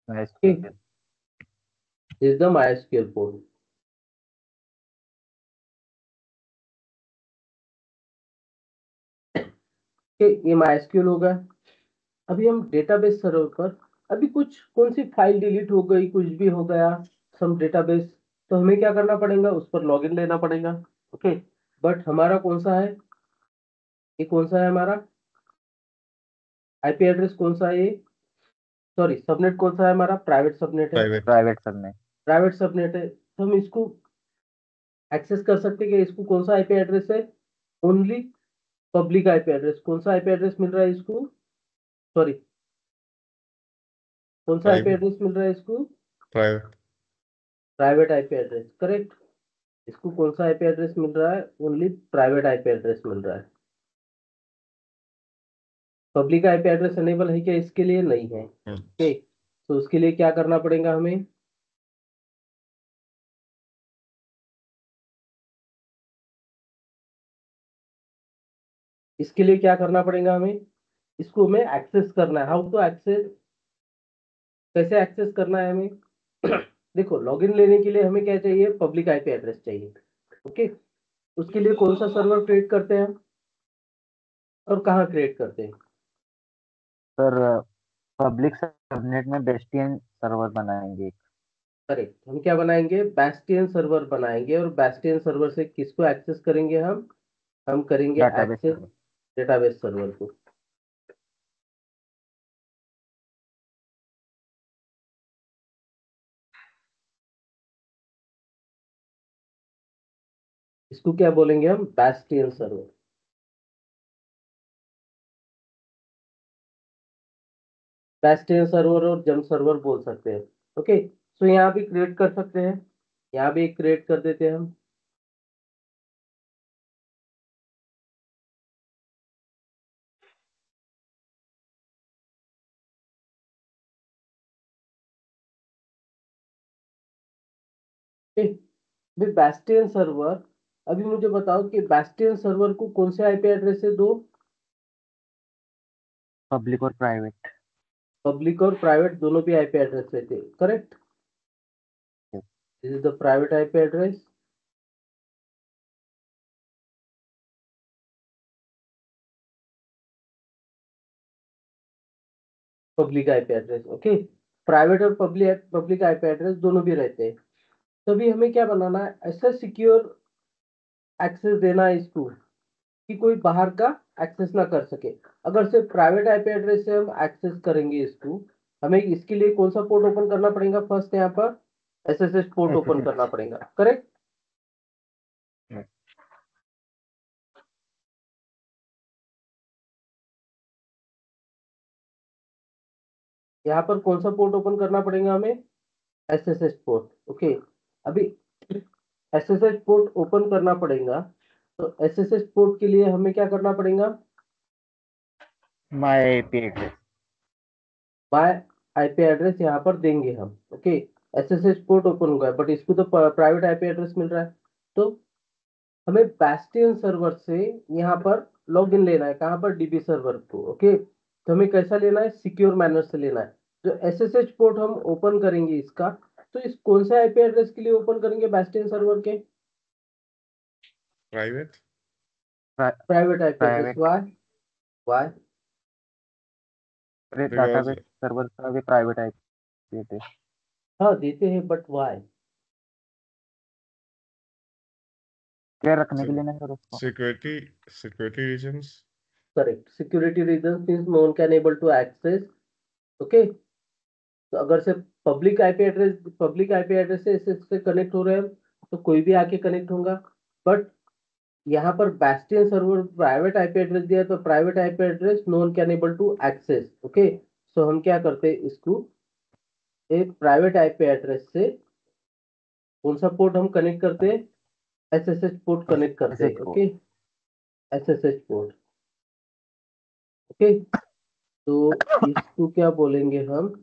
MySQL। Is the MySQL port. ये MySQL होगा। अभी हम डेटाबेस सर्वर पर, अभी कुछ कौन सी फाइल डिलीट हो गई, कुछ भी हो गया, सम डेटाबेस, तो हमें क्या करना पड़ेगा, उस पर लॉगिन लेना पड़ेगा। ओके, बट हमारा कौन सा है, ये कौन सा है हमारा आईपी एड्रेस, कौन सा है ये, सॉरी सबनेट कौन सा है हमारा, प्राइवेट सबनेट है। Private. Private subnet. Private subnet है, तो हम इसको एक्सेस कर सकते हैं कि इसको कौन सा आईपी एड्रेस है, ओनली पब्लिक आईपी एड्रेस। कौन सा आईपी एड्रेस मिल रहा है इसको, सॉरी, कौन सा आईपी प्राइवेट। एड्रेस मिल रहा है इसको, private. Private IP address, correct. इसको कौन सा आईपी एड्रेस मिल रहा है, ओनली प्राइवेट आईपी एड्रेस मिल रहा है। पब्लिक आईपी एड्रेस अनेबल है क्या इसके लिए, नहीं है। ओके, तो उसके लिए क्या करना पड़ेगा हमें, इसके लिए क्या करना पड़ेगा हमें, इसको हमें एक्सेस करना है। हाउ टू एक्सेस, कैसे एक्सेस करना है हमें देखो, लॉगिन लेने के लिए हमें क्या चाहिए, पब्लिक आईपी एड्रेस चाहिए। ओके, उसके लिए कौन सा सर्वर क्रिएट करते हैं हम, और कहाँ क्रिएट करते हैं। सर पब्लिक सबनेट में बेस्टियन सर्वर बनाएंगे। करेक्ट, हम क्या बनाएंगे, बैस्टियन सर्वर बनाएंगे, और बैस्टियन सर्वर से किसको एक्सेस करेंगे हम करेंगे database access server. Database server को। इसको क्या बोलेंगे हम, बैस्टियन सर्वर, बैस्टियन सर्वर और जम सर्वर बोल सकते हैं। ओके, सो यहाँ भी क्रिएट कर सकते हैं, यहाँ भी क्रिएट कर देते हैं हम। बैस्टियन सर्वर, अभी मुझे बताओ कि बैस्टियन सर्वर को कौन से आईपी एड्रेस से दो, पब्लिक और प्राइवेट। पब्लिक और प्राइवेट दोनों भी आईपी एड्रेस से थे, correct. This is the private IP address, public IP address. Okay, private और पब्लिक आईपी एड्रेस दोनों भी रहते हैं। तभी हमें क्या बनाना है, ऐसा सिक्योर एक्सेस देना है इसको कि कोई बाहर का एक्सेस ना कर सके। अगर सिर्फ प्राइवेट आईपी एड्रेस से हम एक्सेस करेंगे इसको, हमें इसके लिए कौन सा पोर्ट ओपन करना पड़ेगा, फर्स्ट यहाँ पर एसएसएच पोर्ट ओपन SSH। करना पड़ेगा, करेक्ट। यहाँ पर कौन सा पोर्ट ओपन करना पड़ेगा हमें? SSH port. ओके, अभी SSH पोर्ट ओपन करना पड़ेगा, तो SSH पोर्ट के लिए हमें क्या करना पड़ेगा? My IP address. By IP address यहाँ पर देंगे हम। ओके, SSH पोर्ट ओपन हुआ है, बट इसको तो प्राइवेट आईपी एड्रेस मिल रहा है, तो हमें बास्टियन सर्वर से यहाँ पर लॉगिन लेना है। कहाँ पर? डीबी सर्वर को। ओके, तो हमें कैसा लेना है? सिक्योर मैनर से लेना है। जो SSH पोर्ट हम ओपन करेंगे इसका, तो इस कौन सा आईपी एड्रेस के लिए ओपन करेंगे बास्टियन सर्वर के? Private. Private IP address. Private why? Because database server का भी प्राइवेट आईपी एड्रेस हाँ देते हैं, बट वाई? क्या रखने के लिए नहीं सर उसको? Security reasons. Correct, security reason means no one can able to access. Okay, तो अगर से पब्लिक आईपी एड्रेस से इससे कनेक्ट हो रहे हैं, तो कोई भी आके कनेक्ट होगा। बट यहाँ पर bastion server private IP address दिया है, तो private IP address no one can able to access. Okay, so हम क्या करते हैं, इसको एक प्राइवेट आईपी एड्रेस से कौन सा पोर्ट हम कनेक्ट करते हैं? SSH पोर्ट कनेक्ट करते हैं। SSH को ओके, SSH पोर्ट। ओके, तो इसको क्या बोलेंगे हम?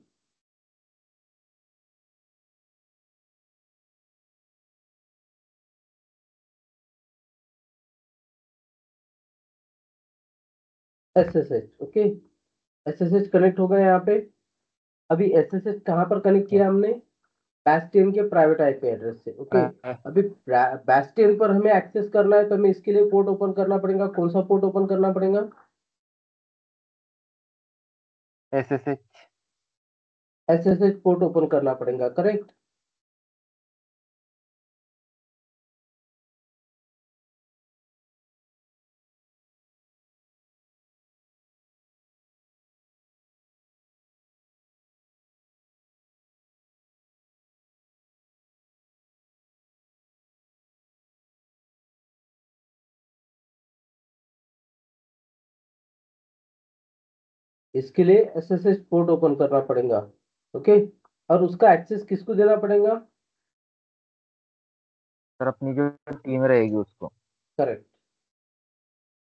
SSH। ओके, SSH कनेक्ट हो गया यहाँ पे। अभी SSH कहाँ पर कनेक्ट किया हमने? बास्टियन के प्राइवेट आईपी एड्रेस से। ओके, अभी बास्टियन पर हमें एक्सेस करना है, तो हमें इसके लिए पोर्ट ओपन करना पड़ेगा। कौन सा पोर्ट ओपन करना पड़ेगा? SSH SSH पोर्ट ओपन करना पड़ेगा। करेक्ट, इसके लिए SSH पोर्ट ओपन करना पड़ेगा। ओके, और उसका एक्सेस किसको देना पड़ेगा? सर अपनी जो टीम रहेगी उसको। करेक्ट,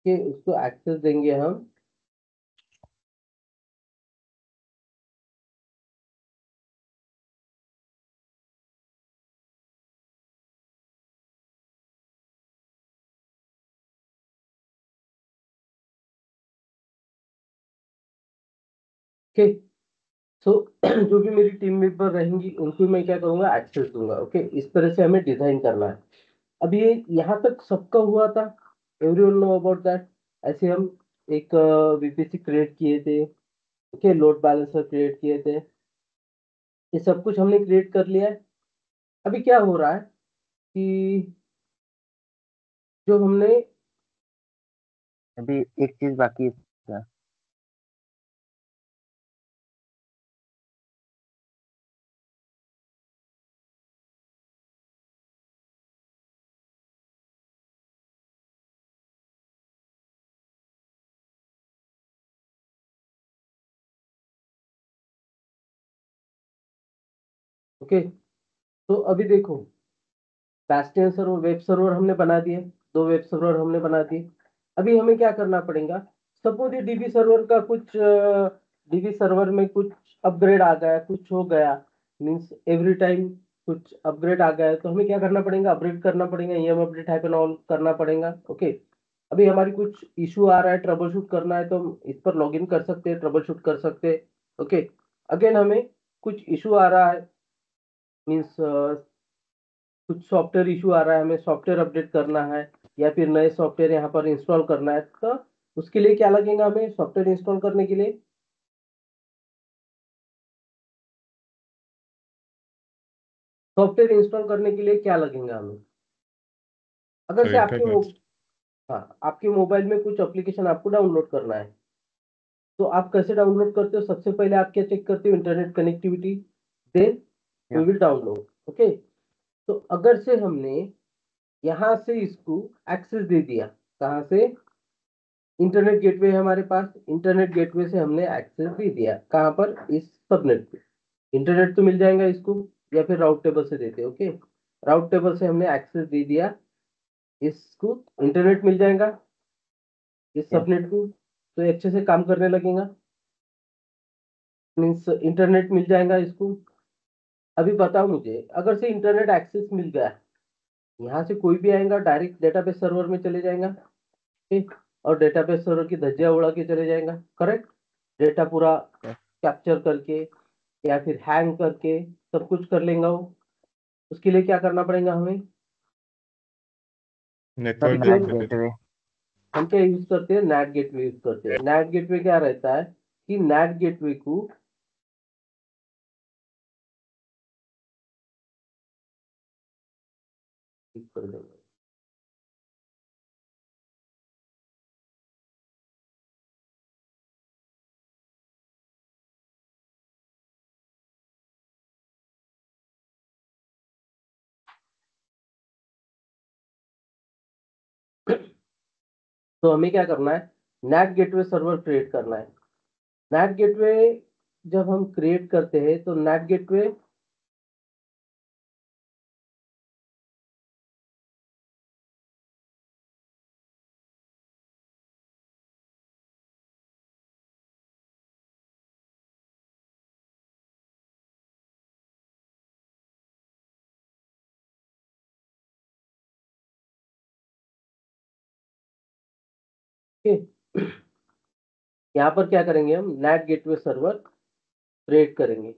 कि उसको एक्सेस देंगे हम। ओके, सो जो भी मेरी टीम मेंबर रहेंगी उनको मैं क्या करूंगा? एक्सेस दूंगा। ओके, इस तरह से हमें डिजाइन करना है। अब ये यहाँ तक सबका हुआ था, एवरीवन नो अबाउट दैट। ऐसे हम एक VPC क्रिएट किए थे। ओके, लोड बैलेंसर क्रिएट किए थे। ये सब कुछ हमने क्रिएट कर लिया है। अभी क्या हो रहा है कि जो हमने अभी एक चीज बाकी है सर। ओके, तो अभी देखो, बास्टियन सर्वर, वेब सर्वर हमने बना दिए, 2 वेब सर्वर हमने बना दिए। अभी हमें क्या करना पड़ेगा? सपोज ये डीबी सर्वर का कुछ डीबी सर्वर में कुछ अपग्रेड आ गया, कुछ हो गया, मींस एवरी टाइम कुछ अपग्रेड आ गया है, तो हमें क्या करना पड़ेगा? अपग्रेड करना पड़ेगा, EM अपडेट हैपन ऑल करना पड़ेगा। ओके, अभी हमारी कुछ इशू आ रहा है, ट्रबल शूट करना है, तो हम इस पर लॉग इन कर सकते हैं, ट्रबल शूट कर सकते हैं। ओके, अगेन हमें कुछ इशू आ रहा है, मीन्स कुछ सॉफ्टवेयर इशू आ रहा है, हमें सॉफ्टवेयर अपडेट करना है, या फिर नए सॉफ्टवेयर यहाँ पर इंस्टॉल करना है, तो उसके लिए क्या लगेगा हमें? सॉफ्टवेयर इंस्टॉल करने के लिए क्या लगेगा हमें? अगर सर से इंटरनेट। हाँ, आपके मोबाइल में कुछ एप्लीकेशन आपको डाउनलोड करना है, तो आप कैसे डाउनलोड करते हो? सबसे पहले आप क्या चेक करते हो? इंटरनेट कनेक्टिविटी, देन वी या विल डाउनलोड। ओके, तो अगर से हमने यहाँ से इसको एक्सेस दे दिया, कहाँ से? इंटरनेट गेटवे है हमारे पास, इंटरनेट गेटवे से हमने एक्सेस दे दिया कहाँ पर, इस सबनेट पे। इंटरनेट तो मिल जाएगा इसको, या फिर राउट टेबल से देते, ओके। राउट टेबल से हमने एक्सेस दे दिया, इसको इंटरनेट मिल जाएगा इस Yes. सबनेट को, तो अच्छे से काम करने लगेगा, मीन्स इंटरनेट मिल जाएगा इसको। अभी बताओ मुझे, अगर से इंटरनेट एक्सेस मिल गया, यहाँ से कोई भी आएगा डायरेक्ट डेटाबेस सर्वर में चले जाएगा, ठीक, और डेटाबेस सर्वर की धज्जियां उड़ा के चले जाएगा, करेक्ट। डेटा पूरा Yes. कैप्चर करके या फिर हैंग करके सब कुछ कर लेगा वो। उसके लिए क्या करना पड़ेगा हमें, नेटवर्क NAT सिक्योर। गेटवे। हम क्या यूज करते हैं, नैट गेटवे यूज करते हैं। नैट गेटवे क्या रहता है कि नैट गेटवे को ठीक कर देंगे। तो हमें क्या करना है, नैट गेटवे सर्वर क्रिएट करना है। नैट गेटवे जब हम क्रिएट करते हैं तो नैट गेटवे यहाँ पर क्या करेंगे, हम नैट गेटवे सर्वर क्रिएट करेंगे।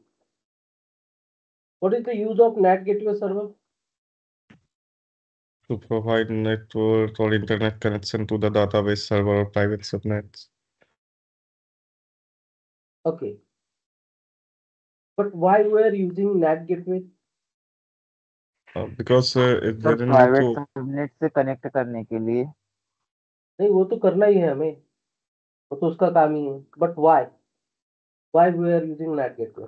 What is the use of NAT gateway server? to provide network or internet connection to the database server or private subnets. Okay, but why we are using NAT gateway? Because if sir there is no private to subnet से connect करने के लिए। नहीं, वो तो करना ही है हमें, वो तो उसका काम ही है, but why we are using NAT gateway?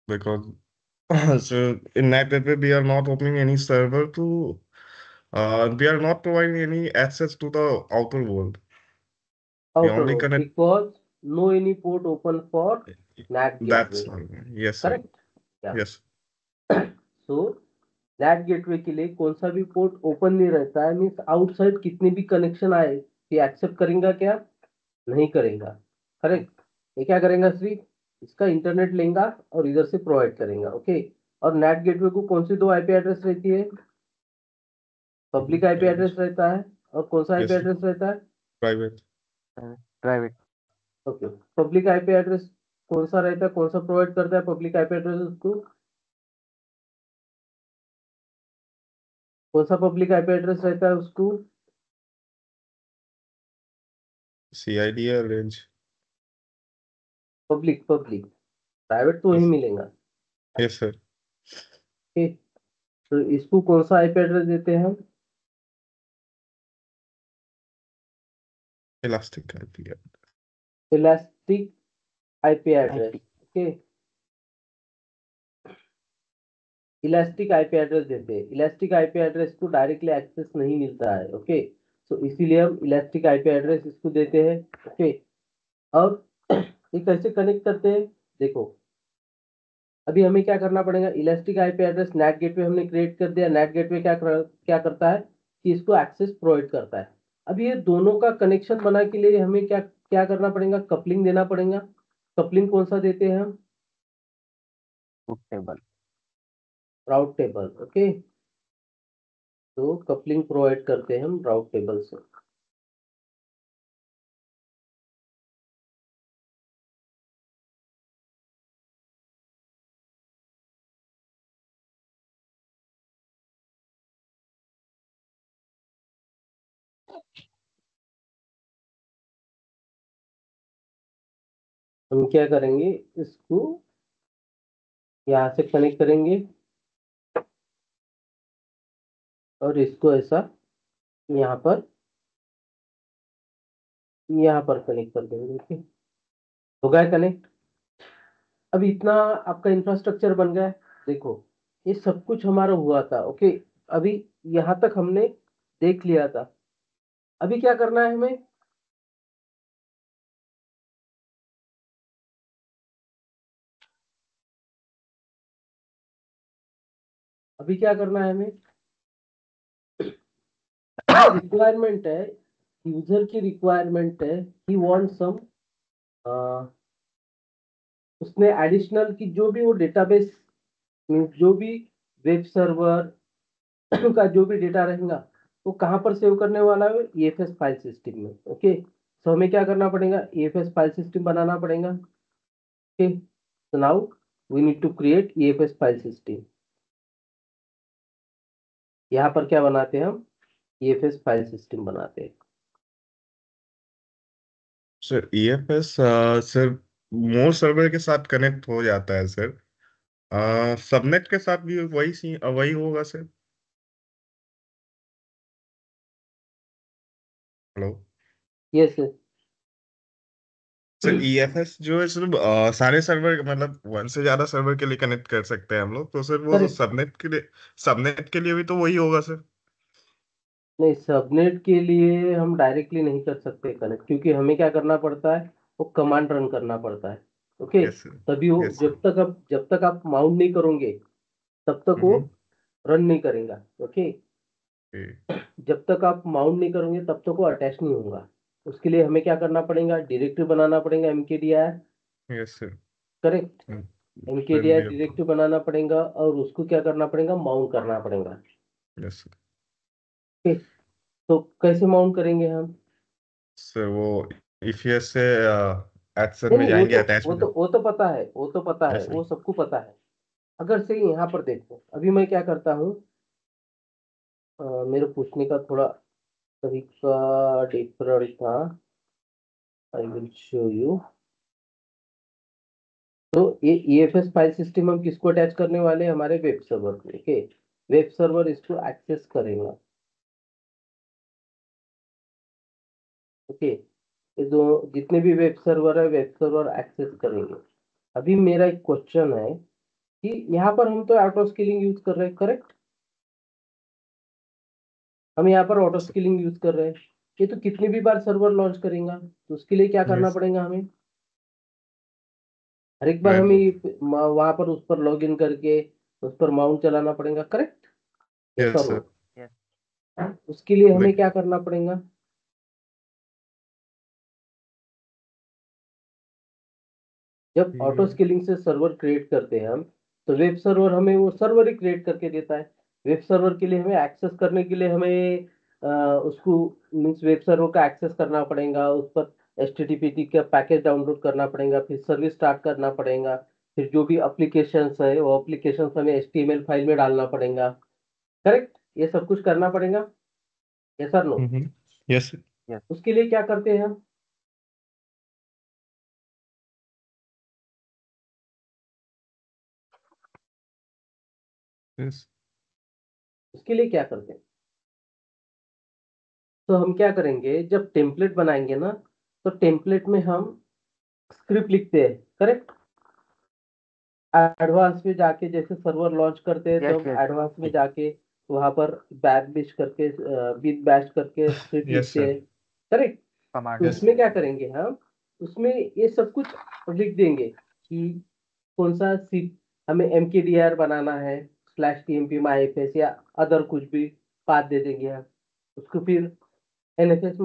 because so in that way we are not opening any server to we are not providing any access to the outer world. We Outer only world, connect because no any port open for NAT that's gateway, yes sir. correct? Yeah. Yes. So NAT gateway के लिए कौन सा भी port open नहीं रहता है, means outside कितने भी कनेक्शन आए ये एक्सेप्ट करेगा क्या, नहीं करेगा, करेक्ट। ये क्या करेगा, सिर्फ इसका इंटरनेट लेगा और इधर से प्रोवाइड करेगा, ओके। और नेट गेटवे को कौन सी दो आईपी एड्रेस रहती है, पब्लिक आईपी Yes. एड्रेस रहता है, और कौन सा आईपी Yes. एड्रेस रहता है, Private. Private. Okay. Public IP address कौन सा रहता है, कौन सा प्रोवाइड करता है पब्लिक आईपी एड्रेस उसको, कौन सा पब्लिक आईपी एड्रेस रहता है उसको, CIDR range. पब्लिक प्राइवेट तो वही Yes. मिलेगा, Yes sir. ओके। तो इसको कौन सा आईपी एड्रेस देते हैं हम, Elastic IP. Elastic IP address, IP. Okay. Elastic IP address देते हैं, इलास्टिक आईपी एड्रेस को डायरेक्टली एक्सेस नहीं मिलता है, ओके। तो इसीलिए हम इलास्टिक आईपी एड्रेस इसको देते हैं, ओके। और ये कैसे कनेक्ट करते हैं, देखो अभी हमें क्या करना पड़ेगा, elastic IP address net gateway हमने क्रिएट कर दिया। नेट गेटवे क्या करता है कि इसको एक्सेस प्रोवाइड करता है। अब ये दोनों का कनेक्शन बना के लिए हमें क्या क्या करना पड़ेगा, कपलिंग देना पड़ेगा। कपलिंग कौन सा देते हैं हम, टेबल। राउट टेबल, ओके। तो कपलिंग प्रोवाइड करते हैं हम राउट टेबल से। हम क्या करेंगे, इसको यहाँ से कनेक्ट करेंगे और इसको ऐसा यहाँ पर कनेक्ट कर देंगे, ठीक, हो गया कनेक्ट। अब इतना आपका इंफ्रास्ट्रक्चर बन गया है। देखो ये सब कुछ हमारा हुआ था, ओके। अभी यहाँ तक हमने देख लिया था। अभी क्या करना है हमें, अभी क्या करना है हमें, रिक्वायरमेंट है, यूजर की रिक्वायरमेंट है, ही वांट सम, उसने एडिशनल की जो भी वो डेटाबेस, जो भी वेब सर्वर का जो भी डेटा रहेगा वो कहाँ पर सेव करने वाला है, EFS फाइल सिस्टम में। ओके, तो हमें क्या करना पड़ेगा, EFS फाइल सिस्टम बनाना पड़ेगा। Okay, so now we need to create EFS file system. यहाँ पर क्या बनाते हैं हम, EFS फाइल सिस्टम बनाते हैं। सर EFS सर मोर सर्वर के साथ कनेक्ट हो जाता है सर, सबनेट के साथ भी वही होगा sir. Hello yes sir, EFS जो है सिर्फ सारे सर्वर मतलब वन से ज्यादा सर्वर के लिए कनेक्ट कर सकते हैं हम लोग, तो सर वो करेक्ट। सबनेट के लिए भी तो वही होगा सर। नहीं, सबनेट के लिए हम डायरेक्टली नहीं कर सकते कनेक्ट, क्योंकि हमें क्या करना पड़ता है, वो कमांड रन करना पड़ता है। Okay, yes sir. तभी वो यस सर। जब तक आप माउंट नहीं करोगे तब तक वो हम्म। रन नहीं करेगा। ओके, Okay, जब तक आप माउंट नहीं करोगे तब तक वो अटैच नहीं होगा। उसके लिए हमें क्या करना पड़ेगा, डायरेक्टरी बनाना पड़ेगा, MKDR। Yes sir. Correct, then MKDR we have to. Directory बनाना पड़ेगा और उसको क्या करना पड़ेगा, माउंट करना पड़ेगा। Yes sir. ओके, तो कैसे माउंट करेंगे हम, सर वो EFS से एडसन नहीं में नहीं, जाएंगे, अटैच में। वो तो पता है, वो तो पता है, यस सर। वो सबको पता है। अगर से यहाँ पर देखो, अभी मैं क्या करता हूँ, मेरे पूछने का थोड़ा तरीका डिफरेंट था। I will show you. तो ये EFS फाइल सिस्टम हम किसको अटैच करने वाले हैं, हमारे वेब सर्वर को। ओके, वेब सर्वर इसको एक्सेस करेगा। ओके, ये दो जितने भी वेब सर्वर है, वेब सर्वर एक्सेस करेंगे। अभी मेरा एक क्वेश्चन है कि यहाँ पर हम तो ऑटो स्केलिंग यूज कर रहे हैं। करेक्ट, हम यहाँ पर ऑटो स्केलिंग यूज कर रहे हैं। ये तो कितनी भी बार सर्वर लॉन्च करेगा, तो उसके लिए क्या करना यस पड़ेगा हमें, हर एक बार मैनुअल। हमें वहां पर उस पर लॉग इन करके उस पर माउंट चलाना पड़ेगा। करेक्ट, यस यस और सर। No, yes. उसके लिए हमें देख। क्या करना पड़ेगा, जब ऑटो स्केलिंग से सर्वर क्रिएट करते हैं हम, तो वेब सर्वर हमें वो सर्वर ही क्रिएट करके देता है। वेब सर्वर के लिए हमें एक्सेस करने के लिए हमें उसको मीन्स वेब सर्वर का एक्सेस करना पड़ेगा, उस पर HTTP का पैकेज डाउनलोड करना पड़ेगा, फिर सर्विस स्टार्ट करना पड़ेगा, फिर जो भी एप्लीकेशंस है वो एप्लीकेशंस हमें HTML फाइल में डालना पड़ेगा। करेक्ट, ये सब कुछ करना पड़ेगा। Yes sir no, yes sir. Yes. उसके लिए क्या करते हैं हम, यस। उसके लिए क्या करते हैं, तो हम क्या करेंगे, जब टेम्पलेट बनाएंगे ना, तो टेम्पलेट में हम स्क्रिप्ट लिखते हैं। करेक्ट, एडवांस में जाके जैसे सर्वर लॉन्च करते हैं तो यस। हम यस। एडवांस में जाके वहां पर बैश बिश करके बिट बैश करके स्क्रिप्ट यस लिखते सर। हैं। करेक्ट, तो कमांड यस। लिखते उसमें हैं। क्या करेंगे हम, उसमें ये सब कुछ लिख देंगे कि कौन सा सी, हमें MKDR बनाना है, /tmp myfs या अदर कुछ भी पाथ दे देंगे हम उसको। फिर NFS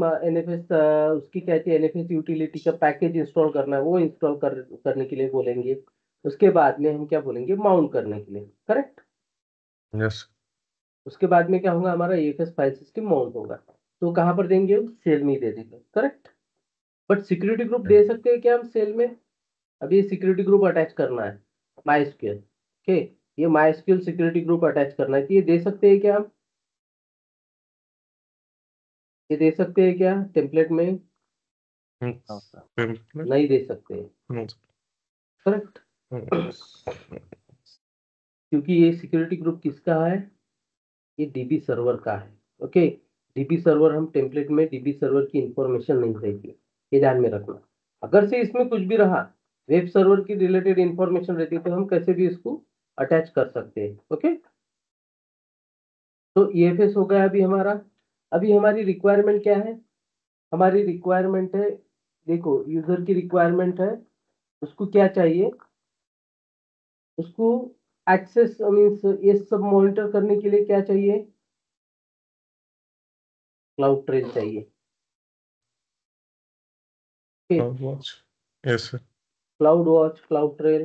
उसकी क्या कहती है, NFS यूटिलिटी का पैकेज इंस्टॉल करना है, वो इंस्टॉल करने के लिए बोलेंगे। उसके बाद में हम क्या बोलेंगे, माउंट करने के लिए। Correct, yes. उसके बाद में क्या होगा, हमारा EFS फाइल सिस्टम माउंट होगा। तो कहाँ पर देंगे, सेल में ही दे देंगे। करेक्ट, बट सिक्योरिटी ग्रुप दे सकते हैं क्या हम सेल में, अभी सिक्योरिटी ग्रुप अटैच करना है MySQL। ओके, ये MySQL सिक्योरिटी ग्रुप अटैच करना है, तो ये दे सकते हैं क्या हम, ये दे सकते हैं क्या टेम्पलेट में, नो सर। नहीं दे सकते। करेक्ट, क्योंकि ये सिक्योरिटी ग्रुप किसका है, ये DB सर्वर का है। ओके, DB सर्वर हम टेम्पलेट में DB सर्वर की इंफॉर्मेशन नहीं रहेगी, ये ध्यान में रखना। अगर से इसमें कुछ भी रहा, वेब सर्वर की रिलेटेड इंफॉर्मेशन रहती है, तो हम कैसे भी इसको अटैच कर सकते हैं। ओके, तो EFS हो गया अभी हमारा। अभी हमारी रिक्वायरमेंट क्या है, हमारी रिक्वायरमेंट है, देखो यूजर की रिक्वायरमेंट है, उसको क्या चाहिए, उसको एक्सेस मीन्स ये सब मॉनिटर करने के लिए क्या चाहिए, क्लाउड ट्रेल चाहिए। CloudWatch. Yes, sir. Cloud watch, cloud trail,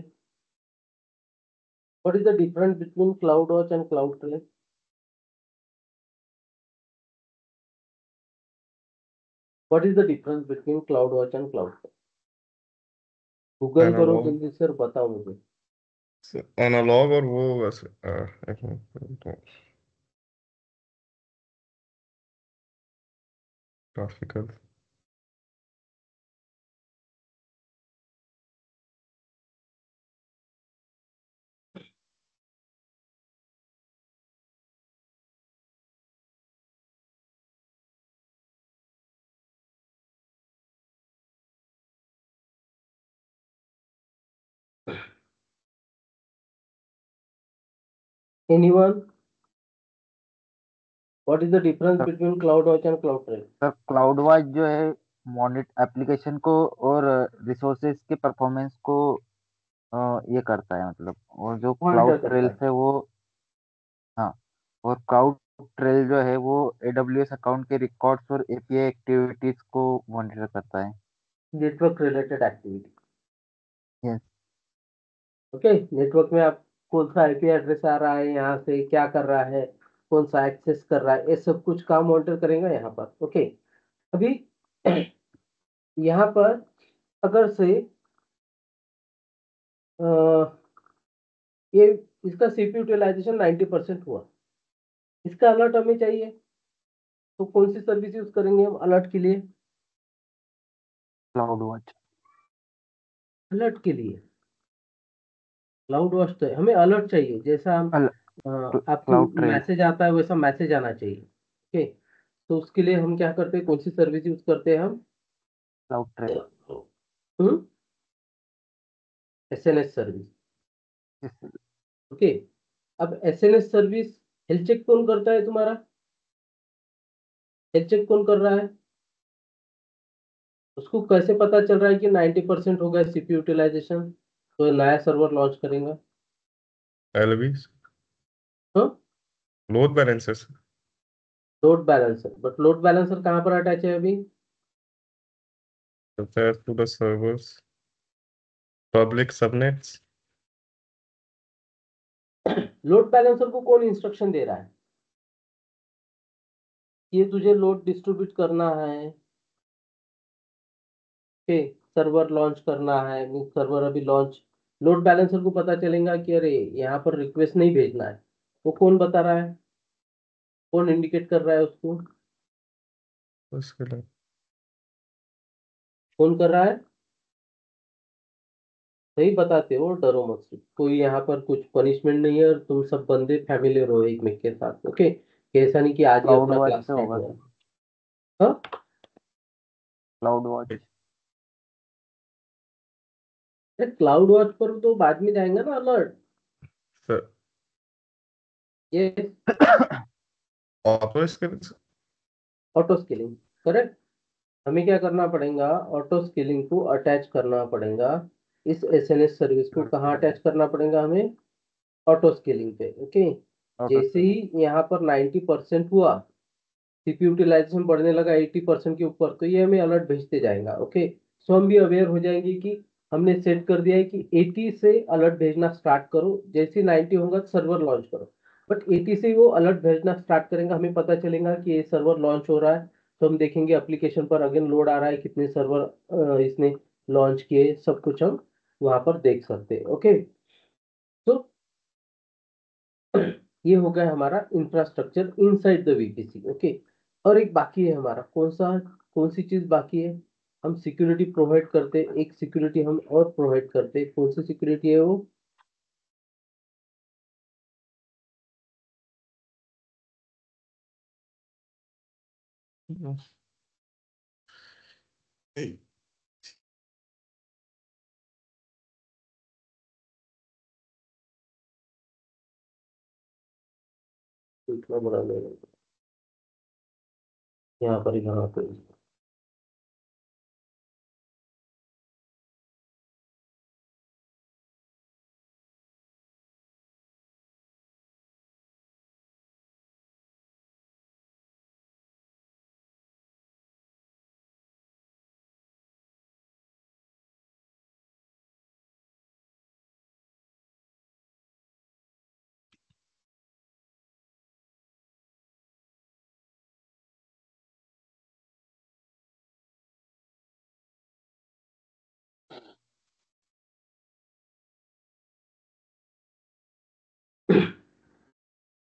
what is the difference between cloud watch and cloud trail? What is the difference between cloud watch and cloud trail? Google करो Analog. जल्दी sir, बताओ मुझे। Analogue और वो वैसे एक minute, graphical. Anyone, what is the difference between cloud watch and cloud trail? Sir cloud wise जो है मॉनिट एप्लीकेशन को और रिसोर्सेज के परफॉर्मेंस को ये करता है मतलब, और जो मॉनिटर क्लाउड करता ट्रेल्स है। है वो, हाँ, और क्लाउड ट्रेल जो है वो AWS अकाउंट के रिकॉर्ड्स और API एक्टिविटीज को मॉनिटर करता है। Network related activity. Yes. Okay, network में आप कौन सा आईपी एड्रेस आ रहा है, यहाँ से क्या कर रहा है, कौन सा एक्सेस कर रहा है, ये सब कुछ काम मॉनिटर करेगा यहाँ पर। ओके, अभी यहाँ पर अगर से अ, ये इसका सीपीयू यूटिलाइजेशन 90% हुआ, इसका अलर्ट हमें चाहिए, तो कौन सी सर्विस यूज करेंगे हम अलर्ट के लिए? Cloud watch. अलर्ट के लिए क्लाउड वॉच तो है, हमें अलर्ट चाहिए, जैसा हम आपकी क्लाउड ट्रेल। मैसेज आता है वैसा मैसेज आना चाहिए। ओके, तो उसके लिए हम क्या करते हैं, कौन सी सर्विस यूज करते हैं हम? Cloud trail. SNS service. Okay, अब एसएनएस सर्विस हेल्थ चेक कौन करता है तुम्हारा? हेल्थ चेक कौन कर रहा है? उसको कैसे पता चल रहा है कि 90% हो गया सीपीयू यूटिलाइजेशन, तो नया सर्वर लॉन्च करेगा? एलबी। हाँ, load balancers. Load balancer, but load balancer कहाँ पर अटैच है अभी? Attached to the servers, public subnets. Load balancer को कौन इंस्ट्रक्शन दे रहा है? ये तुझे लोड डिस्ट्रीब्यूट करना है, ओके, सर्वर लॉन्च करना है, सर्वर अभी लॉन्च, लोड बैलेंसर को पता चलेगा कि अरे यहाँ पर रिक्वेस्ट नहीं भेजना है, वो कौन बता रहा है, कौन इंडिकेट कर रहा है उसको, उसके लिए कौन कर रहा है? सही बताते हो, डरो मत से। कोई यहाँ पर कुछ पनिशमेंट नहीं है, और तुम सब बंदे फैमिलियर हो एक में के साथ। ओके, ऐसा नहीं कि आज ही क्लाउड अपना वॉच क्लास से स्टार्ट होगा हुआ है। सर। हाँ, क्लाउड वॉच। क्लाउड वॉच पर तो बाद में जाएगा ना अलर्ट। सर ये auto scaling. Auto scaling, correct. हमें क्या करना पड़ेगा, ऑटो स्केलिंग को अटैच करना पड़ेगा, इस एसएनएस सर्विस को कहाँ अटैच करना पड़ेगा हमें? ऑटो स्केलिंग पे। ओके, ऑटो जैसे स्केलिंग। ही यहाँ पर 90% हुआ, सीपीयू यूटिलाइजेशन बढ़ने लगा 80% के ऊपर, तो ये हमें अलर्ट भेजते जाएगा। ओके, सो हम भी अवेयर हो जाएंगे कि हमने सेट कर दिया है कि 80 से अलर्ट भेजना स्टार्ट करो, जैसे ही 90 होगा सर्वर लॉन्च करो। बट 80 से ही वो अलर्ट भेजना स्टार्ट करेंगे, हमें पता चलेगा कि ये सर्वर लॉन्च हो रहा है, तो हम देखेंगे एप्लीकेशन पर अगेन लोड आ रहा है, कितने सर्वर इसने लॉन्च किए, सब कुछ हम वहां पर देख सकते हैं। ओके, तो ये हो गया हमारा infrastructure inside the VPC. Okay, और एक बाकी है हमारा, कौन सी चीज बाकी है? हम सिक्योरिटी प्रोवाइड करते, एक सिक्योरिटी हम और प्रोवाइड करते, कौन सी सिक्योरिटी है वो? इतना बड़ा नहीं है। यहाँ पर ही, यहाँ पे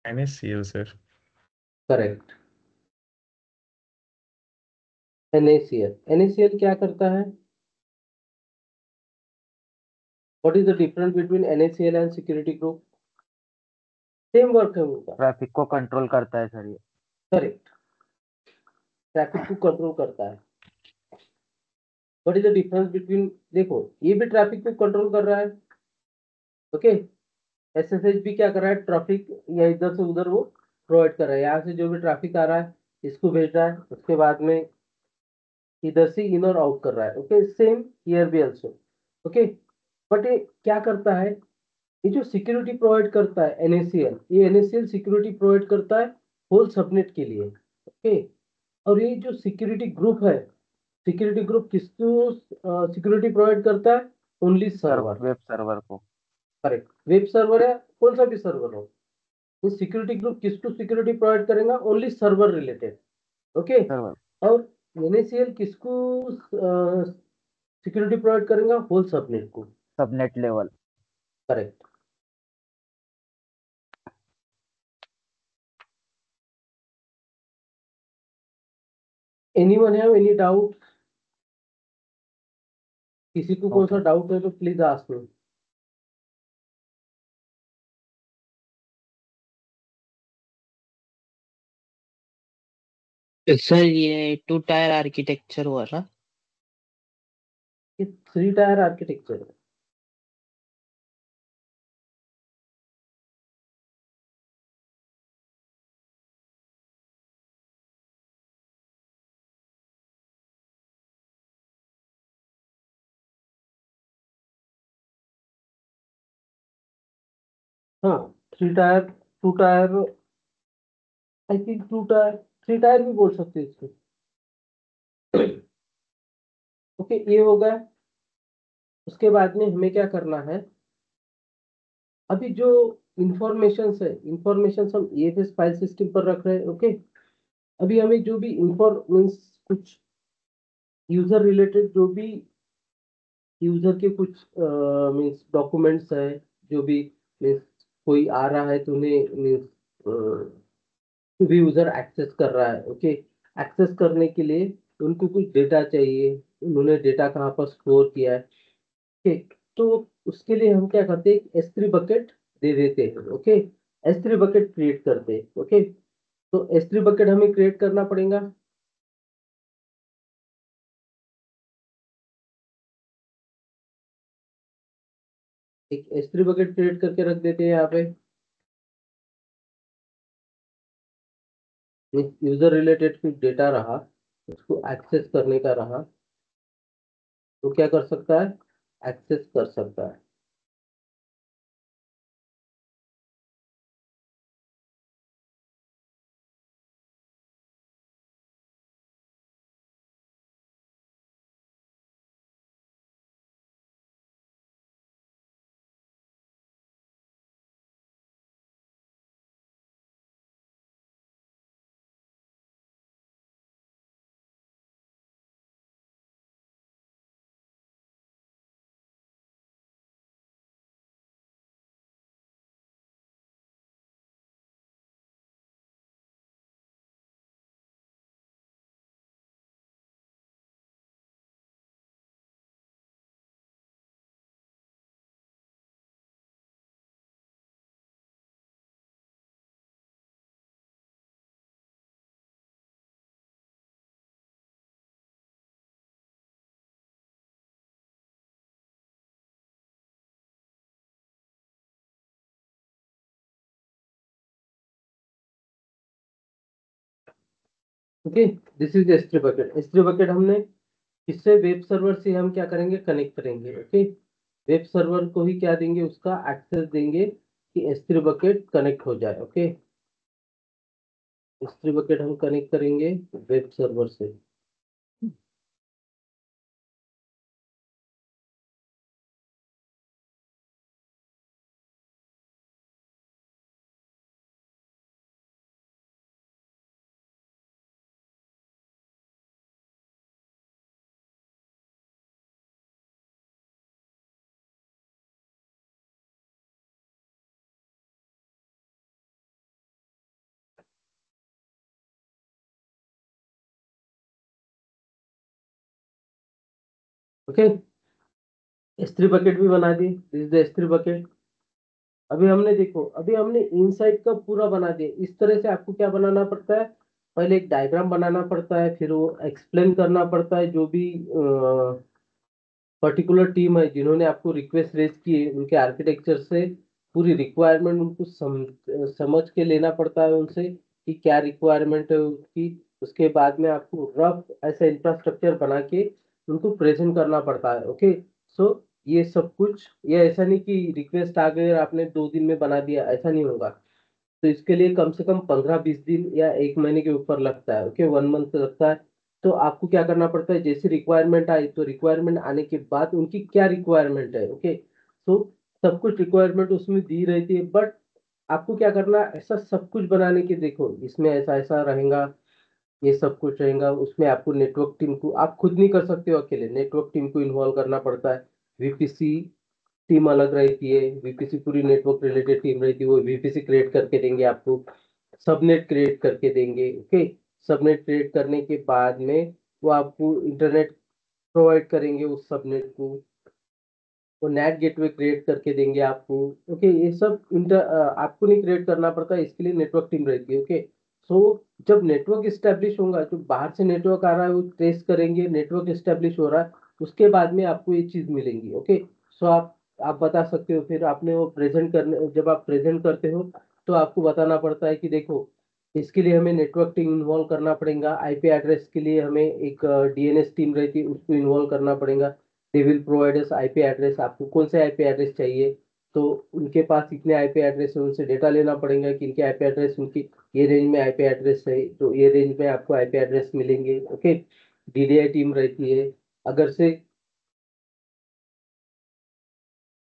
NaCl sir. Correct, NaCl। NaCl क्या करता है? What is the difference between NaCl and security group? Same work है उनका। ट्रैफिक को कंट्रोल करता है सर ये। करेक्ट, ट्रैफिक को कंट्रोल करता है। What is the difference between, देखो ये भी ट्रैफिक को कंट्रोल कर रहा है, ओके। SSH भी क्या कर रहा है? ट्रैफिक या इधर से उधर वो प्रोवाइड कर रहा है। यहाँ से जो भी ट्रैफिक आ रहा है इसको भेज रहा है, उसके बाद में इधर से इन और आउट कर रहा है, ओके। सेम हियर भी आल्सो, ओके। बट ये क्या करता है? ये जो सिक्योरिटी प्रोवाइड करता है NaCl, ये NaCl सिक्योरिटी प्रोवाइड करता है होल सबनेट के लिए, ओके। और ये जो सिक्योरिटी ग्रुप है, सिक्योरिटी ग्रुप किसको सिक्योरिटी प्रोवाइड करता है? Only sir server. Web server को। करेक्ट, वेब सर्वर है, कौन सा भी सर्वर हो, ये सिक्योरिटी ग्रुप किसको सिक्योरिटी प्रोवाइड करेगा? Only server related, okay. Server और NaCl किसको सिक्योरिटी प्रोवाइड करेगा? होल सबनेट को। Subnet level. Correct. Anyone have any doubt? किसी को कौन सा ओके। डाउट है तो प्लीज आस्क मी। सर ये 2 टायर आर्किटेक्चर हुआ ना? ये 3 टायर आर्किटेक्चर है। हाँ, 3 tyre, 2 tyre, I think 2 tyre, 3 tyre भी बोल सकते हैं इसको। ओके, ये हो गया। उसके बाद में हमें क्या करना है? अभी जो इंफॉर्मेशन है, इंफॉर्मेशन हम EFS फाइल सिस्टम पर रख रहे हैं, ओके। अभी हमें जो भी मीन्स कुछ यूजर रिलेटेड जो भी यूजर के कुछ मीन्स डॉक्यूमेंट्स है, जो भी मीन्स कोई आ रहा है तो उन्हें मीन्स भी यूजर एक्सेस कर रहा है, ओके। एक्सेस करने के लिए उनको कुछ डेटा चाहिए, उन्होंने डेटा कहाँ पर स्टोर किया है, ठीक। तो उसके लिए हम क्या करते हैं? एक S3 बकेट दे देते हैं, ओके। S3 बकेट क्रिएट करते हैं, ओके। तो S3 बकेट हमें क्रिएट करना पड़ेगा। एक S3 बकेट क्रिएट करके रख देते हैं यहाँ पे। यूजर रिलेटेड कुछ डेटा रहा, उसको एक्सेस करने का रहा, तो क्या कर सकता है? एक्सेस कर सकता है। Okay, this is S3 bucket. S3 bucket हमने इससे वेब सर्वर से हम क्या करेंगे? कनेक्ट करेंगे, ओके। वेब सर्वर को ही क्या देंगे? उसका एक्सेस देंगे कि S3 बकेट कनेक्ट हो जाए, ओके। S3 बकेट हम कनेक्ट करेंगे वेब सर्वर से। ओके, S3 बकेट भी बना दिए, this is the S3 bucket. अभी हमने देखो, अभी हमने इनसाइड का पूरा बना दिया। इस तरह से आपको क्या बनाना पड़ता है, पहले एक डायग्राम बनाना पड़ता है, फिर वो एक्सप्लेन करना पड़ता है, जो भी पर्टिकुलर टीम है जिन्होंने आपको रिक्वेस्ट रेज की है उनके आर्किटेक्चर से पूरी रिक्वायरमेंट उनको समझ के लेना पड़ता है उनसे कि क्या रिक्वायरमेंट है उसकी। उसके बाद में आपको रफ ऐसा इंफ्रास्ट्रक्चर बना के उनको प्रेजेंट करना पड़ता है। ओके, सो ये सब कुछ, ये ऐसा नहीं कि रिक्वेस्ट आ गई और आपने 2 दिन में बना दिया, ऐसा नहीं होगा। तो इसके लिए कम से कम 15-20 दिन या 1 महीने के ऊपर लगता है। ओके, 1 मंथ लगता है। तो आपको क्या करना पड़ता है, जैसे रिक्वायरमेंट आई तो रिक्वायरमेंट आने के बाद उनकी क्या रिक्वायरमेंट है, ओके, तो सब कुछ रिक्वायरमेंट उसमें दी रहती है। बट आपको क्या करना है, ऐसा सब कुछ बनाने के, देखो इसमें ऐसा ऐसा रहेगा, ये सब कुछ रहेगा। उसमें आपको नेटवर्क टीम को, आप खुद नहीं कर सकते हो अकेले, नेटवर्क टीम को इन्वॉल्व करना पड़ता है। वीपीसी टीम अलग रहती है, वीपीसी पूरी नेटवर्क रिलेटेड टीम रहती है, वो वीपीसी क्रिएट करके देंगे आपको, सबनेट क्रिएट करके देंगे। ओके, सबनेट क्रिएट करने के बाद में वो आपको इंटरनेट प्रोवाइड करेंगे उस सबनेट को, वो नेट गेटवे क्रिएट करके देंगे आपको। ओके, ये सब आपको नहीं क्रिएट करना पड़ता, इसके लिए नेटवर्क टीम रहती है। ओके, सो जब नेटवर्क स्टैब्लिश होगा, जो बाहर से नेटवर्क आ रहा है वो ट्रेस करेंगे, नेटवर्क स्टैब्लिश हो रहा है, उसके बाद में आपको ये चीज मिलेंगी। ओके, सो आप बता सकते हो, फिर आपने वो प्रेजेंट करने, जब आप प्रेजेंट करते हो तो आपको बताना पड़ता है कि देखो इसके लिए हमें नेटवर्क टीम इन्वॉल्व करना पड़ेगा, आईपी एड्रेस के लिए हमें एक डीएनएस टीम रहती है उसको इन्वॉल्व करना पड़ेगा। They will provide us IP address, आपको कौन से आईपी एड्रेस चाहिए, तो उनके पास इतने आईपी एड्रेस है, उनसे डेटा लेना पड़ेगा कि इनके आईपी एड्रेस, उनकी ये रेंज में आईपी एड्रेस है, तो ये रेंज में आपको आईपी एड्रेस मिलेंगे। ओके, डीडीआई टीम रहती है। अगर से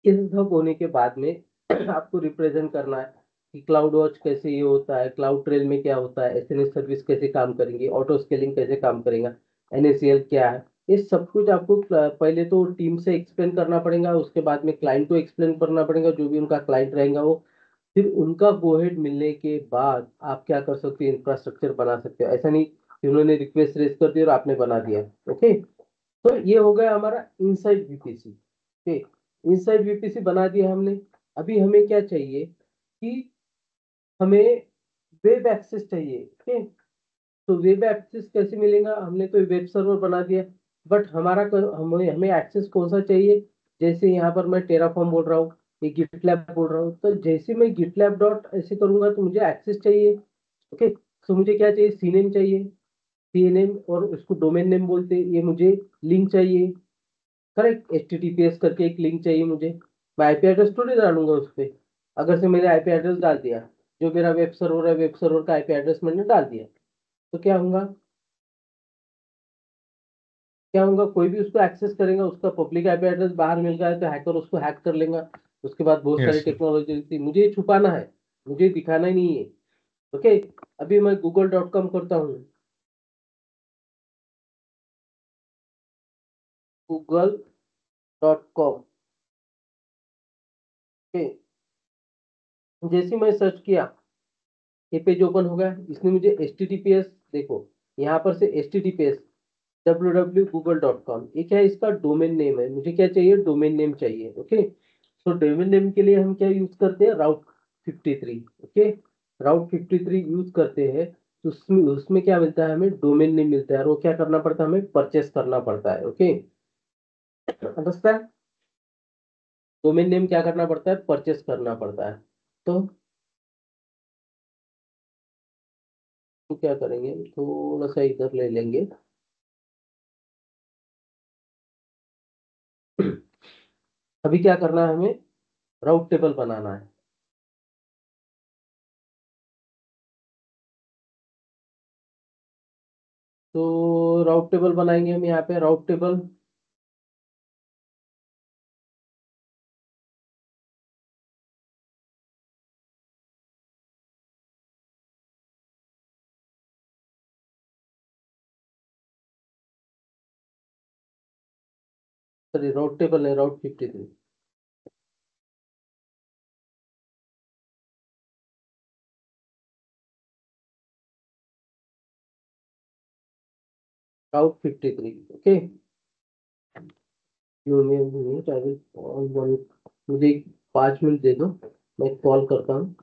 इस सब होने के बाद में आपको रिप्रेजेंट करना है कि क्लाउड वॉच कैसे ये होता है, क्लाउड ट्रेल में क्या होता है, एसएनएस सर्विस कैसे काम करेंगी, ऑटो स्केलिंग कैसे काम करेगा, एनएसीएल क्या है, ये सब कुछ आपको पहले तो टीम से एक्सप्लेन करना पड़ेगा, उसके बाद में क्लाइंट को एक्सप्लेन करना पड़ेगा, जो भी उनका क्लाइंट रहेगा वो। फिर उनका गोहेड मिलने के बाद आप क्या कर सकते हो, इंफ्रास्ट्रक्चर बना सकते हो। ऐसा नहीं कि उन्होंने रिक्वेस्ट रेज कर दी और आपने बना दिया। ओके, तो ये हो गया हमारा inside VPC. Okay, inside VPC बना दिया हमने। अभी हमें क्या चाहिए कि हमें वेब एक्सेस चाहिए। ओके, तो वेब एक्सेस कैसे मिलेगा, हमने तो वेब सर्वर बना दिया, बट हमें हमें एक्सेस कौन सा चाहिए। जैसे यहाँ पर मैं टेराफॉर्म बोल रहा हूँ, ये गिटलैब बोल रहा हूँ, तो जैसे मैं गिटलैब डॉट ऐसे करूंगा तो मुझे एक्सेस चाहिए। ओके, तो मुझे क्या चाहिए, सीनेम चाहिए, सीएनएम, और उसको डोमेन नेम बोलते हैं। ये मुझे लिंक चाहिए, करेक्ट, HTTPS करके एक लिंक चाहिए मुझे। मैं आईपी एड्रेस थोड़ी डालूंगा उस पर। अगर से मैंने आईपी एड्रेस डाल दिया, जो मेरा वेब सर्वर है, वेब सर्वर का आईपी एड्रेस मैंने डाल दिया, तो क्या होगा, क्या होगा, कोई भी उसको एक्सेस करेगा, उसका पब्लिक आईपी एड्रेस बाहर मिल गया है तो हैकर उसको हैक कर लेगा। उसके बाद बहुत सारी Yes, sir. टेक्नोलॉजी होती है, मुझे ये छुपाना है, मुझे दिखाना ही नहीं है। ओके, अभी मैं google.com करता हूँ, google.com। ओके, जैसे मैं सर्च किया, ये पेज ओपन हो गया, इसने मुझे HTTPS, देखो यहाँ पर से HTTPS www.google.com, ये क्या है, इसका डोमेन नेम है। मुझे क्या चाहिए, डोमेन नेम चाहिए। ओके, तो डोमेन नेम के लिए हम क्या यूज करते हैं, राउट 53। ओके, राउट 53 यूज करते हैं, तो उसमें उसमें क्या मिलता है, हमें डोमेन नेम मिलता है, और वो क्या करना पड़ता है, हमें परचेस करना पड़ता है। ओके, अंडरस्टैंड, डोमेन नेम क्या करना पड़ता है, परचेस करना पड़ता है। तो क्या करेंगे, थोड़ा सा इधर ले लेंगे। अभी क्या करना है, हमें राउट टेबल बनाना है। तो राउट टेबल बनाएंगे हम, यहाँ पे राउट टेबल, सॉरी राउट टेबल है, राउट 53, राउट 53। Okay, you may minute I will call one. मुझे 5 मिनट दे दो, मैं कॉल करता हूँ।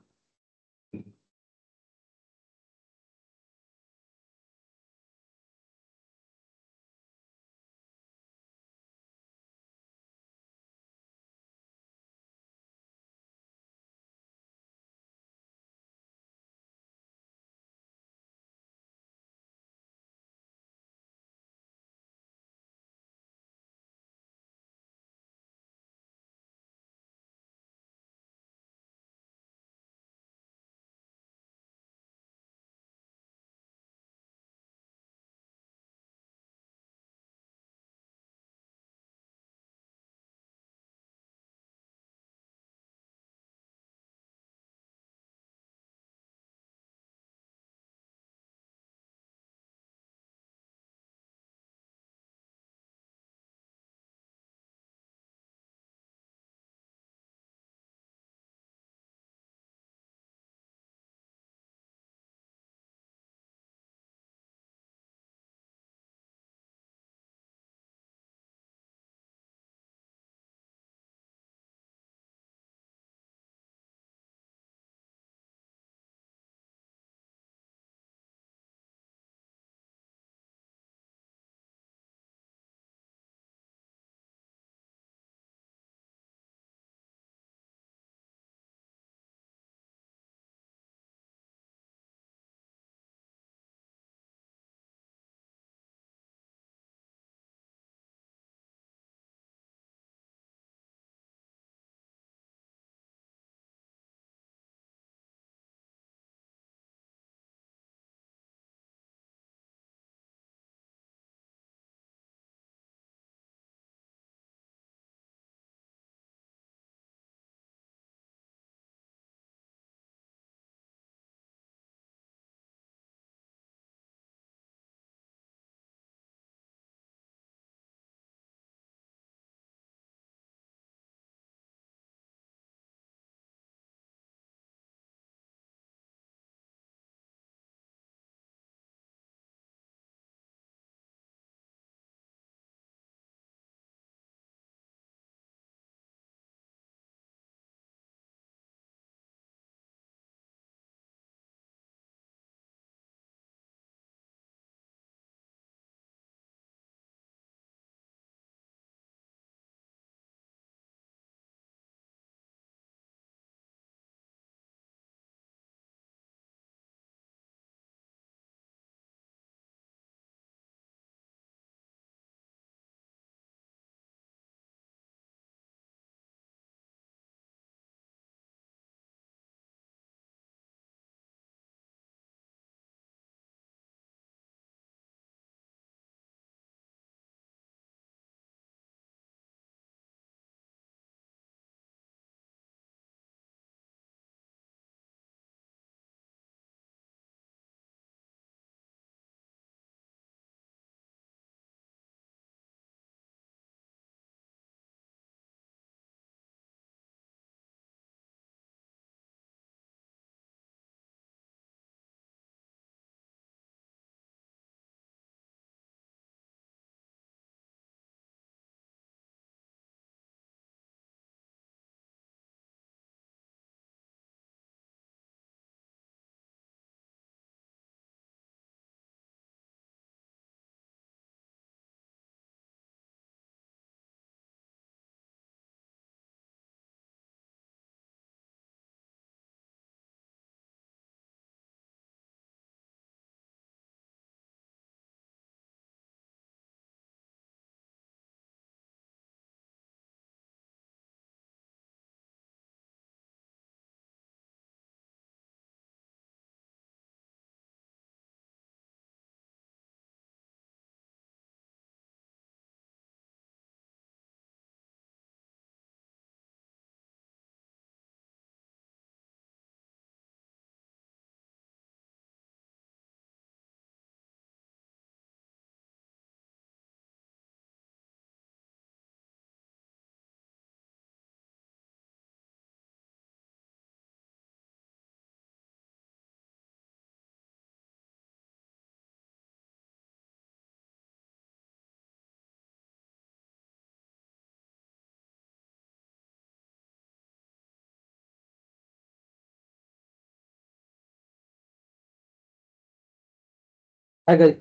Hi guys.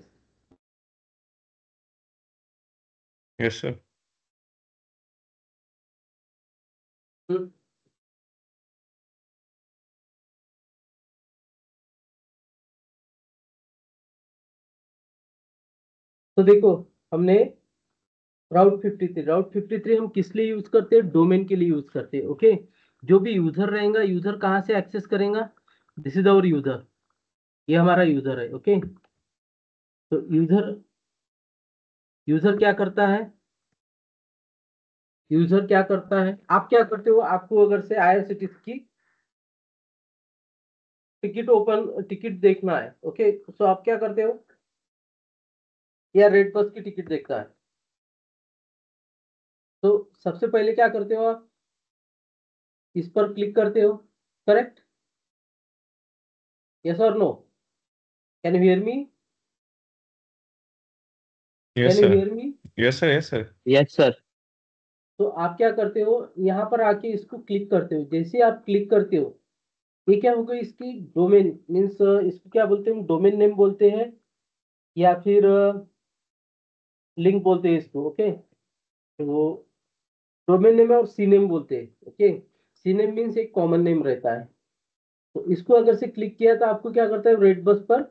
Yes, sir. Hmm. तो देखो हमने राउट 53 हम किस लिए यूज करते हैं? डोमेन के लिए यूज करते हैं। ओके, जो भी यूजर रहेगा, यूजर कहाँ से एक्सेस करेगा? दिस इज आवर यूजर, ये हमारा यूजर है। ओके, तो यूजर क्या करता है? यूजर क्या करता है? आप क्या करते हो? आपको अगर से IRCTC की टिकट देखना है, ओके, तो आप क्या करते हो? या रेड बस की टिकट देखना है, तो सबसे पहले क्या करते हो आप? इस पर क्लिक करते हो, करेक्ट? यस और no? Can you hear me? Yes, can you sir. Hear me? Yes, sir. Yes, sir. Yes, sir. तो आप क्या करते हो? यहाँ पर आके इसको क्लिक करते हो। जैसे आप क्लिक करते हो, ये क्या होगा? इसकी डोमेन मीन्स इसको क्या बोलते हैं? डोमेन नेम बोलते हैं या फिर लिंक बोलते हैं इसको। ओके, तो डोमेन नेम है और सी नेम बोलते हैं। ओके, सी नेम मीन्स एक कॉमन नेम रहता है। तो इसको अगर से क्लिक किया तो आपको क्या करता है? रेड बस पर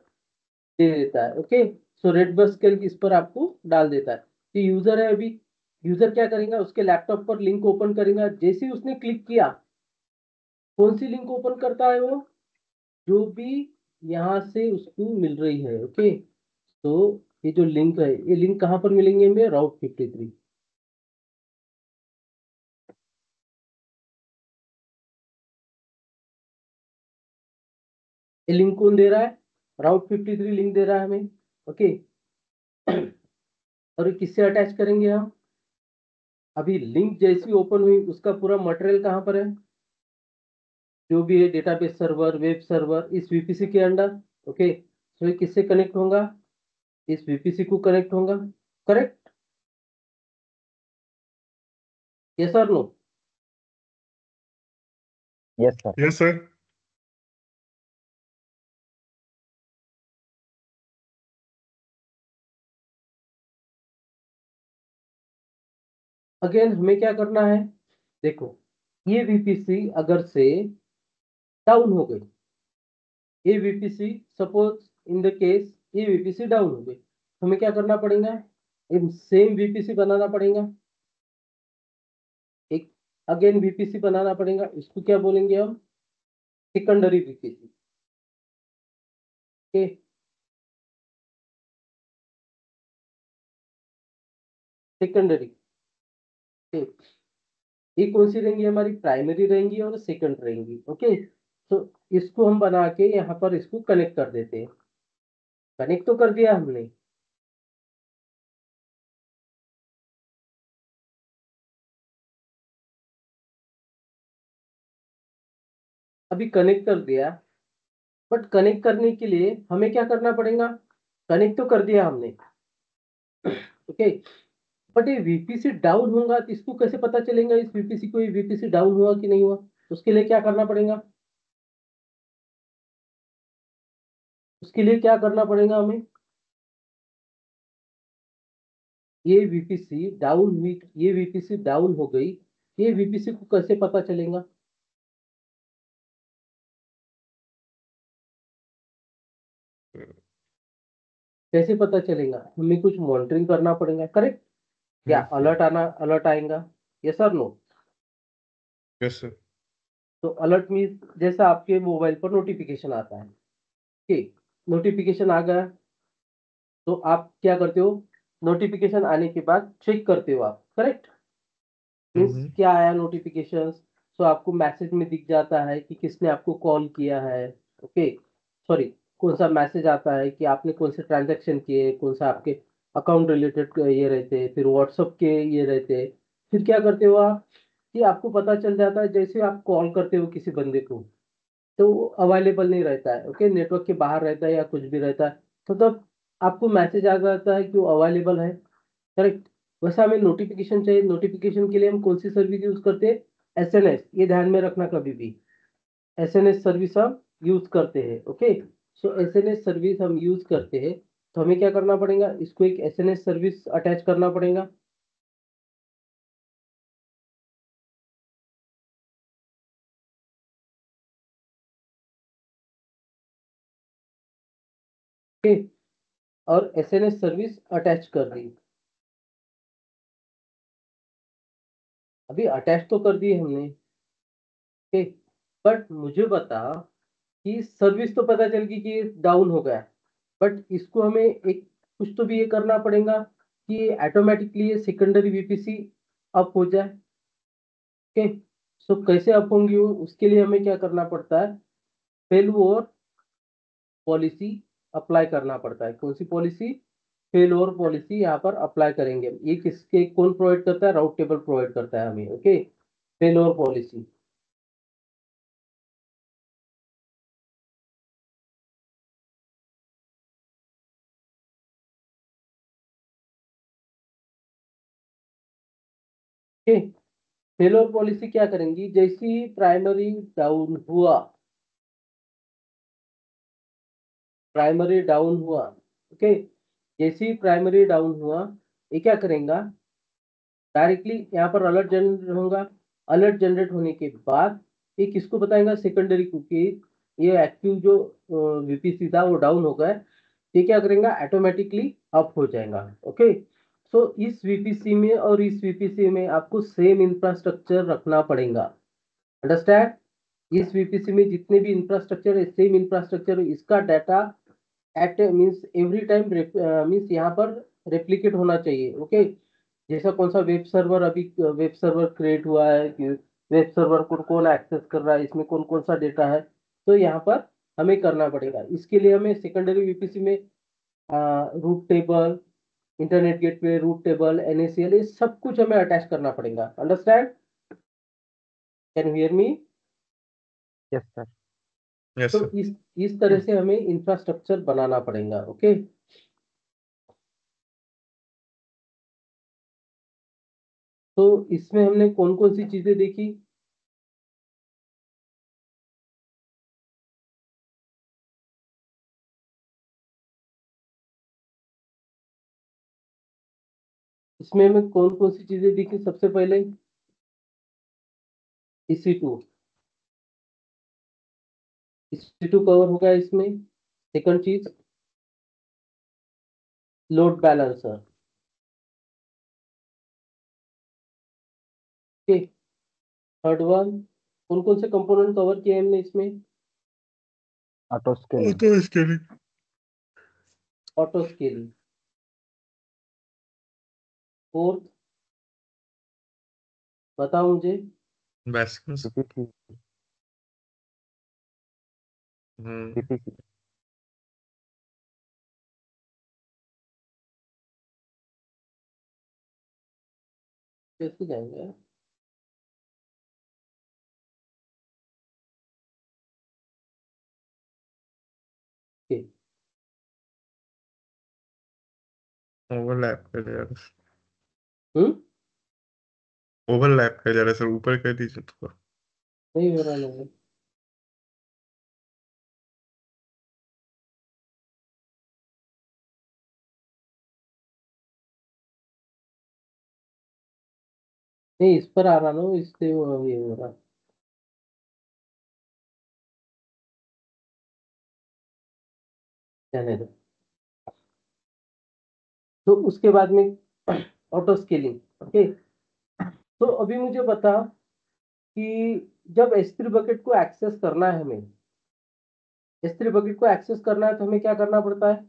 दे देता है। ओके, सो रेड बस के इस पर आपको डाल देता है। तो यूजर है, अभी यूजर क्या करेगा? उसके लैपटॉप पर लिंक ओपन करेगा। जैसे ही उसने क्लिक किया, कौन सी लिंक ओपन करता है वो? जो भी यहाँ से उसको मिल रही है। ओके, तो ये जो लिंक है, ये लिंक कहाँ पर मिलेंगे हमें? राउट 53। ये लिंक कौन दे रहा है? राउट 53 लिंक दे रहा है हमें। ओके, और ये किससे अटैच करेंगे हम? अभी लिंक जैसी ओपन हुई, उसका पूरा मटेरियल कहाँ पर है? जो भी है डेटाबेस सर्वर, वेब सर्वर, इस VPC के अंडर। ओके, तो ये किससे कनेक्ट होगा? इस VPC को कनेक्ट होगा, करेक्ट? यस और no? Yes sir. Yes, sir. Again हमें क्या करना है? देखो, ये VPC अगर से डाउन हो गई, ये VPC suppose in the case ये VPC डाउन हो गई, हमें क्या करना पड़ेगा? सेम VPC बनाना पड़ेगा। एक अगेन VPC बनाना पड़ेगा। इसको क्या बोलेंगे हम? Secondary VPC। Okay, secondary. ये कौन सी रहेंगी? हमारी प्राइमरी रहेंगी और सेकंड रहेंगी। ओके, तो इसको हम बना के यहाँ पर इसको कनेक्ट कर देते हैं। कनेक्ट तो कर दिया हमने। अभी कनेक्ट कर दिया, बट कनेक्ट करने के लिए हमें क्या करना पड़ेगा? कनेक्ट तो कर दिया हमने, ओके, बट ये VPC डाउन होगा तो इसको कैसे पता चलेगा इस VPC को ये VPC डाउन हुआ कि नहीं हुआ? उसके लिए क्या करना पड़ेगा? उसके लिए क्या करना पड़ेगा हमें? ये VPC डाउन हुई, ये VPC डाउन हो गई, ये VPC को कैसे पता चलेगा? कैसे पता चलेगा? हमें कुछ मॉनिटरिंग करना पड़ेगा, करेक्ट? या Yes, sir. अलर्ट आएगा? यस और नो? Yes, sir. तो अलर्ट मीन जैसा आपके मोबाइल पर नोटिफिकेशन आता है, ठीक, नोटिफिकेशन आ गया, तो आप क्या करते हो? नोटिफिकेशन आने के बाद चेक करते हो आप, करेक्ट? Means Mm-hmm. क्या आया नोटिफिकेशन, तो आपको मैसेज में दिख जाता है कि किसने आपको कॉल किया है। ओके, सॉरी, कौन सा मैसेज आता है कि आपने कौन से ट्रांजैक्शन किए, कौन सा आपके अकाउंट रिलेटेड ये रहते हैं, फिर व्हाट्सअप के ये रहते हैं। फिर क्या करते हो आप कि आपको पता चल जाता है जैसे आप कॉल करते हो किसी बंदे को, तो वो अवेलेबल नहीं रहता है। ओके, नेटवर्क के बाहर रहता है या कुछ भी रहता है, तो तब आपको मैसेज आ जाता है कि वो अवेलेबल है, करेक्ट? वैसे हमें नोटिफिकेशन चाहिए। नोटिफिकेशन के लिए हम कौन सी सर्विस यूज करते हैं? SNS, ये ध्यान में रखना कभी भी। SNS सर्विस हम यूज करते हैं। ओके, सो SNS सर्विस हम यूज करते हैं। तो हमें क्या करना पड़ेगा, इसको एक एसएनएस सर्विस अटैच करना पड़ेगा। ओके, और एसएनएस सर्विस अटैच कर दी। अभी अटैच तो कर दी हमने, ओके, बट मुझे बता कि सर्विस तो पता चल गई कि डाउन हो गया, बट इसको हमें एक कुछ तो भी ये करना पड़ेगा कि ऑटोमेटिकली ये सेकेंडरी वीपीसी अप हो जाए। ओके, सो कैसे अप होंगी वो, उसके लिए हमें क्या करना पड़ता है, फेलओवर पॉलिसी अप्लाई करना पड़ता है। कौन सी पॉलिसी, फेलओवर पॉलिसी यहाँ पर अप्लाई करेंगे। ये किसके, कौन प्रोवाइड करता है, राउट टेबल प्रोवाइड करता है हमें। Okay, failover policy. Okay, failover policy क्या करेंगी, जैसे ही प्राइमरी डाउन हुआ, प्राइमरी डाउन हुआ, ओके, जैसे ही प्राइमरी डाउन हुआ, ये क्या करेगा, डायरेक्टली यहाँ पर अलर्ट जनरेट होगा। अलर्ट जनरेट होने के बाद ये किसको बताएगा, सेकेंडरी को, कि ये एक्टिव जो वीपीसी था वो डाउन हो गया। ये क्या करेगा, ऑटोमेटिकली अप हो जाएगा। ओके, सो इस वीपीसी में और इस वीपीसी में आपको सेम इंफ्रास्ट्रक्चर रखना पड़ेगा। अंडरस्टैंड, इस वीपीसी में जितने भी इंफ्रास्ट्रक्चर है, सेम इंफ्रास्ट्रक्चर, इसका data at means every time means यहाँ पर रेप्लिकेट होना चाहिए। ओके, जैसा कौन सा वेब सर्वर, अभी वेब सर्वर क्रिएट हुआ है कि वेब सर्वर को कौन एक्सेस कर रहा है, इसमें कौन कौन सा डेटा है, तो यहाँ पर हमें करना पड़ेगा। इसके लिए हमें सेकेंडरी वीपीसी में route table, internet gateway, route table, NACL, ये सब कुछ हमें अटैच करना पड़ेगा। Understand, can hear me. Yes sir. Yes, तो sir. इस तरह से हमें इंफ्रास्ट्रक्चर बनाना पड़ेगा। ओके, तो इसमें हमने कौन कौन सी चीजें देखी, इसमें हमें कौन कौन सी चीजें देखी, सबसे पहले EC2, EC2 कवर होगा इसमें। सेकंड चीज, load balancer. Okay, third one, कौन कौन से कंपोनेंट कवर किए हमने इसमें, auto scaling. Auto scaling. Auto scaling. Fourth, बताओ मुझे, Baskins. पीपीसी। Hmm. पीपीसी। कैसे जाएंगे। ओके, Overlap कर जा रहा है. हम्म, Overlap कर जा रहा है सर, ऊपर कर दीजिए थोड़ा. नहीं हो रहा नहीं। नहीं, इस पर आ रहा ना, इससे ये हो रहा, जाने दो। तो उसके बाद में ऑटो स्केलिंग। ओके, तो अभी मुझे बता कि जब S3 बकेट को एक्सेस करना है हमें, S3 बकेट को एक्सेस करना है तो हमें क्या करना पड़ता है,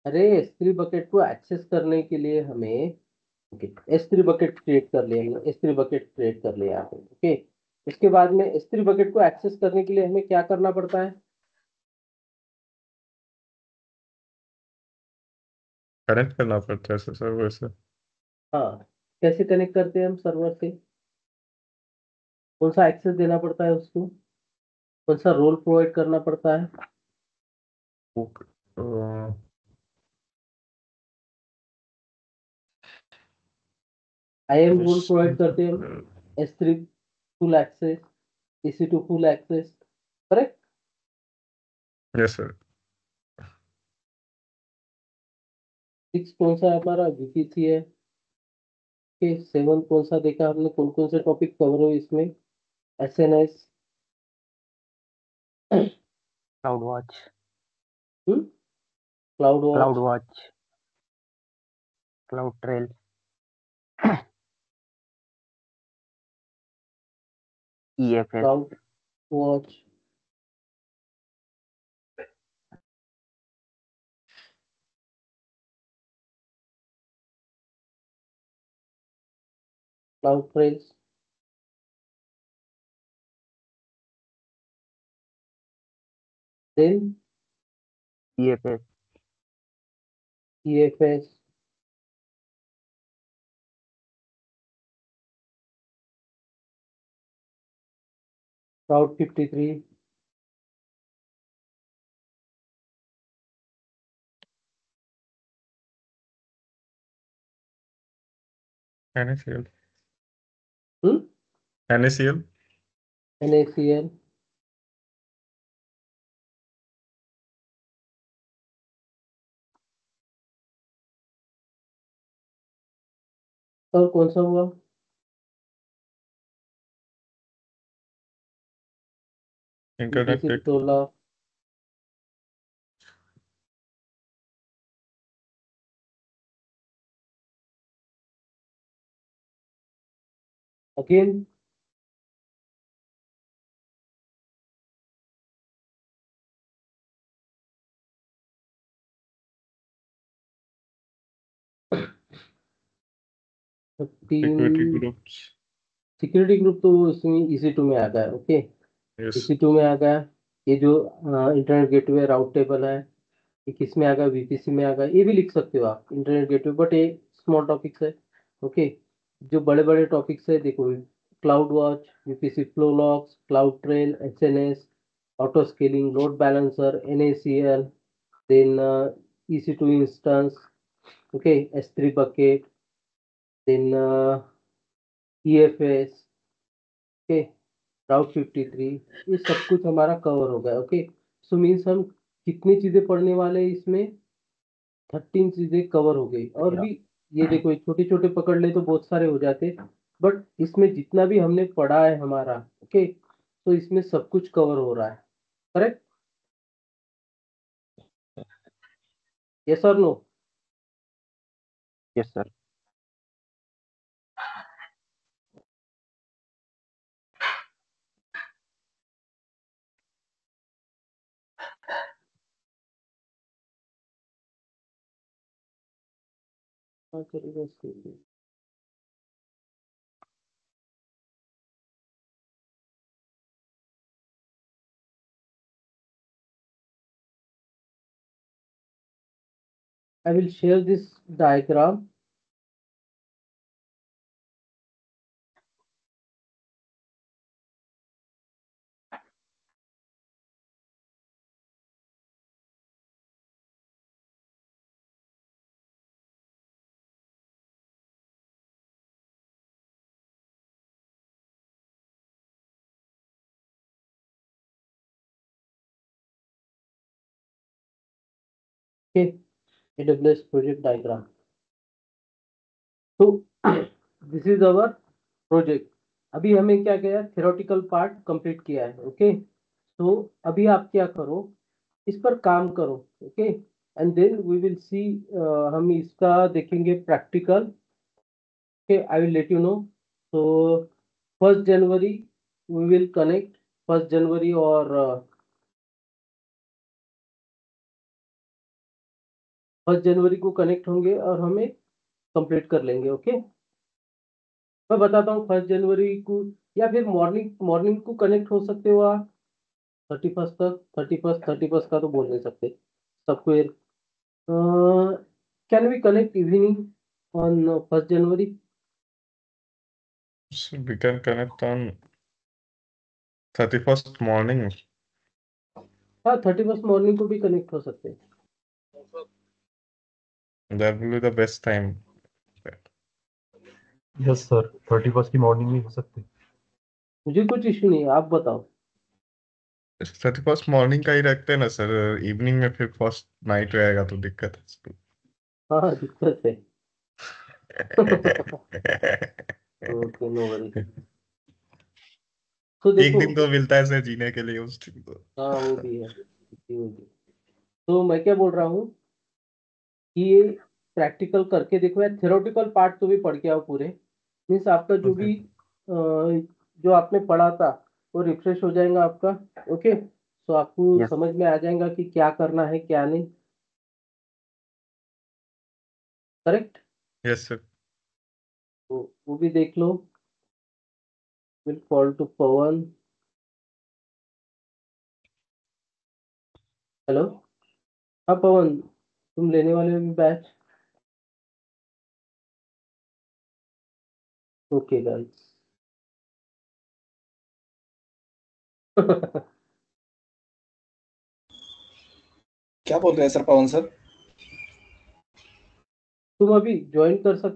अरे S3 बकेट को एक्सेस करने के लिए हमें, ओके, S3 बकेट क्रिएट कर लिया हमने, S3 बकेट क्रिएट कर लिया आपने। ओके, उसके बाद में S3 बकेट को एक्सेस करने के लिए हमें क्या करना पड़ता है, कनेक्ट करना पड़ता है सर वैसे. हाँ, कैसे कनेक्ट करते हैं हम सर्वर से, कौन सा एक्सेस देना पड़ता है उसको, कौन सा रोल प्रोवाइड करना पड़ता है, Uh, IAM रोल प्रोवाइड करते हैं हम S3 full access. EC2 full access, correct? Yes, sir. 6 कौन सा है हमारा? VPC है। ओके, 7 कौन सा देखा हमने? कौन कौन से टॉपिक कवर हुए इसमें? SNS, cloud watch, cloud watch, cloud watch, cloud trail, EFS, cloud watch, cloud trails, then EFS, EFS, Route 53, NaCl. hmm? NaCl. NaCl, और कौन सा हुआ? Internet VPC data. 16, again Security 13 groups. Security group तो इसमें EC2 में आ गया। Okay, Yes. EC2 में आ गया। ये जो इंटरनेट गेटवे राउट टेबल है, ये किस में आ गया? VPC में आ गया। ये भी लिख सकते हो आप, इंटरनेट गेटवे, बट ये स्मॉल टॉपिक्स है। ओके, जो बड़े बड़े टॉपिक्स है देखो, cloud watch, VPC flow logs, cloud trail, SNS, auto scaling, load balancer, NaCl, then EC2 instance, okay, S3 bucket, then EFS, okay, route 53, ये सब कुछ हमारा कवर हो गया। ओके, सो मीन्स हम कितनी चीजें पढ़ने वाले हैं इसमें? 13 चीजें कवर हो गई। और भी ये देखो, छोटे छोटे पकड़ ले तो बहुत सारे हो जाते, बट इसमें जितना भी हमने पढ़ा है हमारा, ओके, तो इसमें सब कुछ कवर हो रहा है, करेक्ट? यस और नो? yes sir. हाँ, चलेगा इसके लिए। I will share this diagram. Okay, AWS project diagram. So this is our project. अभी हमें क्या किया? थ्योरेटिकल पार्ट कंप्लीट किया है। ओके, तो अभी आप क्या करो, इस पर काम करो। Okay, and then we will see, हम इसका देखेंगे practical. Okay, I will let you know. तो 1 जनवरी वी विल कनेक्ट, 1 जनवरी, और 1 जनवरी को कनेक्ट होंगे और हमें कंप्लीट कर लेंगे। ओके, मैं बताता हूँ 1 जनवरी को, या फिर मॉर्निंग मॉर्निंग को कनेक्ट हो सकते हो आप। 31st तक, 31st का तो बोल नहीं सकते सबको। Can we connect evening on 1 January? So we can connect on 31st morning. हाँ, 31st मॉर्निंग को भी कनेक्ट हो सकते हैं। That will be the best time. Yes sir, 31st की मॉर्निंग में हो सकते हैं। मुझे कुछ इश्यू नहीं है, आप बताओ। 31st मॉर्निंग का ही रखते हैं ना सर, इवनिंग में फिर फर्स्ट नाइट रहेगा तो दिक्कत हाँ हाँ, दिक्कत है। है। Okay, no worry. तो एक देखो, दिन तो मिलता है सर जीने के लिए, उस दिन तो। हाँ वो भी है, वो भी। तो मैं क्या बोल रहा हूँ कि ये प्रैक्टिकल करके देखो यार, थ्योरेटिकल पार्ट तो भी पढ़ के आओ पूरे। मीन्स आपका जो ओके। भी जो आपने पढ़ा था वो रिफ्रेश हो जाएगा आपका। ओके, तो आपको यस। समझ में आ जाएगा कि क्या करना है क्या नहीं। करेक्ट। Yes sir. तो वो भी देख लो। Will call to Pavan. Hello. हाँ पवन, तुम लेने वाले हो बैच? Okay guys. क्या बोल रहे हैं सर पवन सर? तुम अभी ज्वाइन कर सकते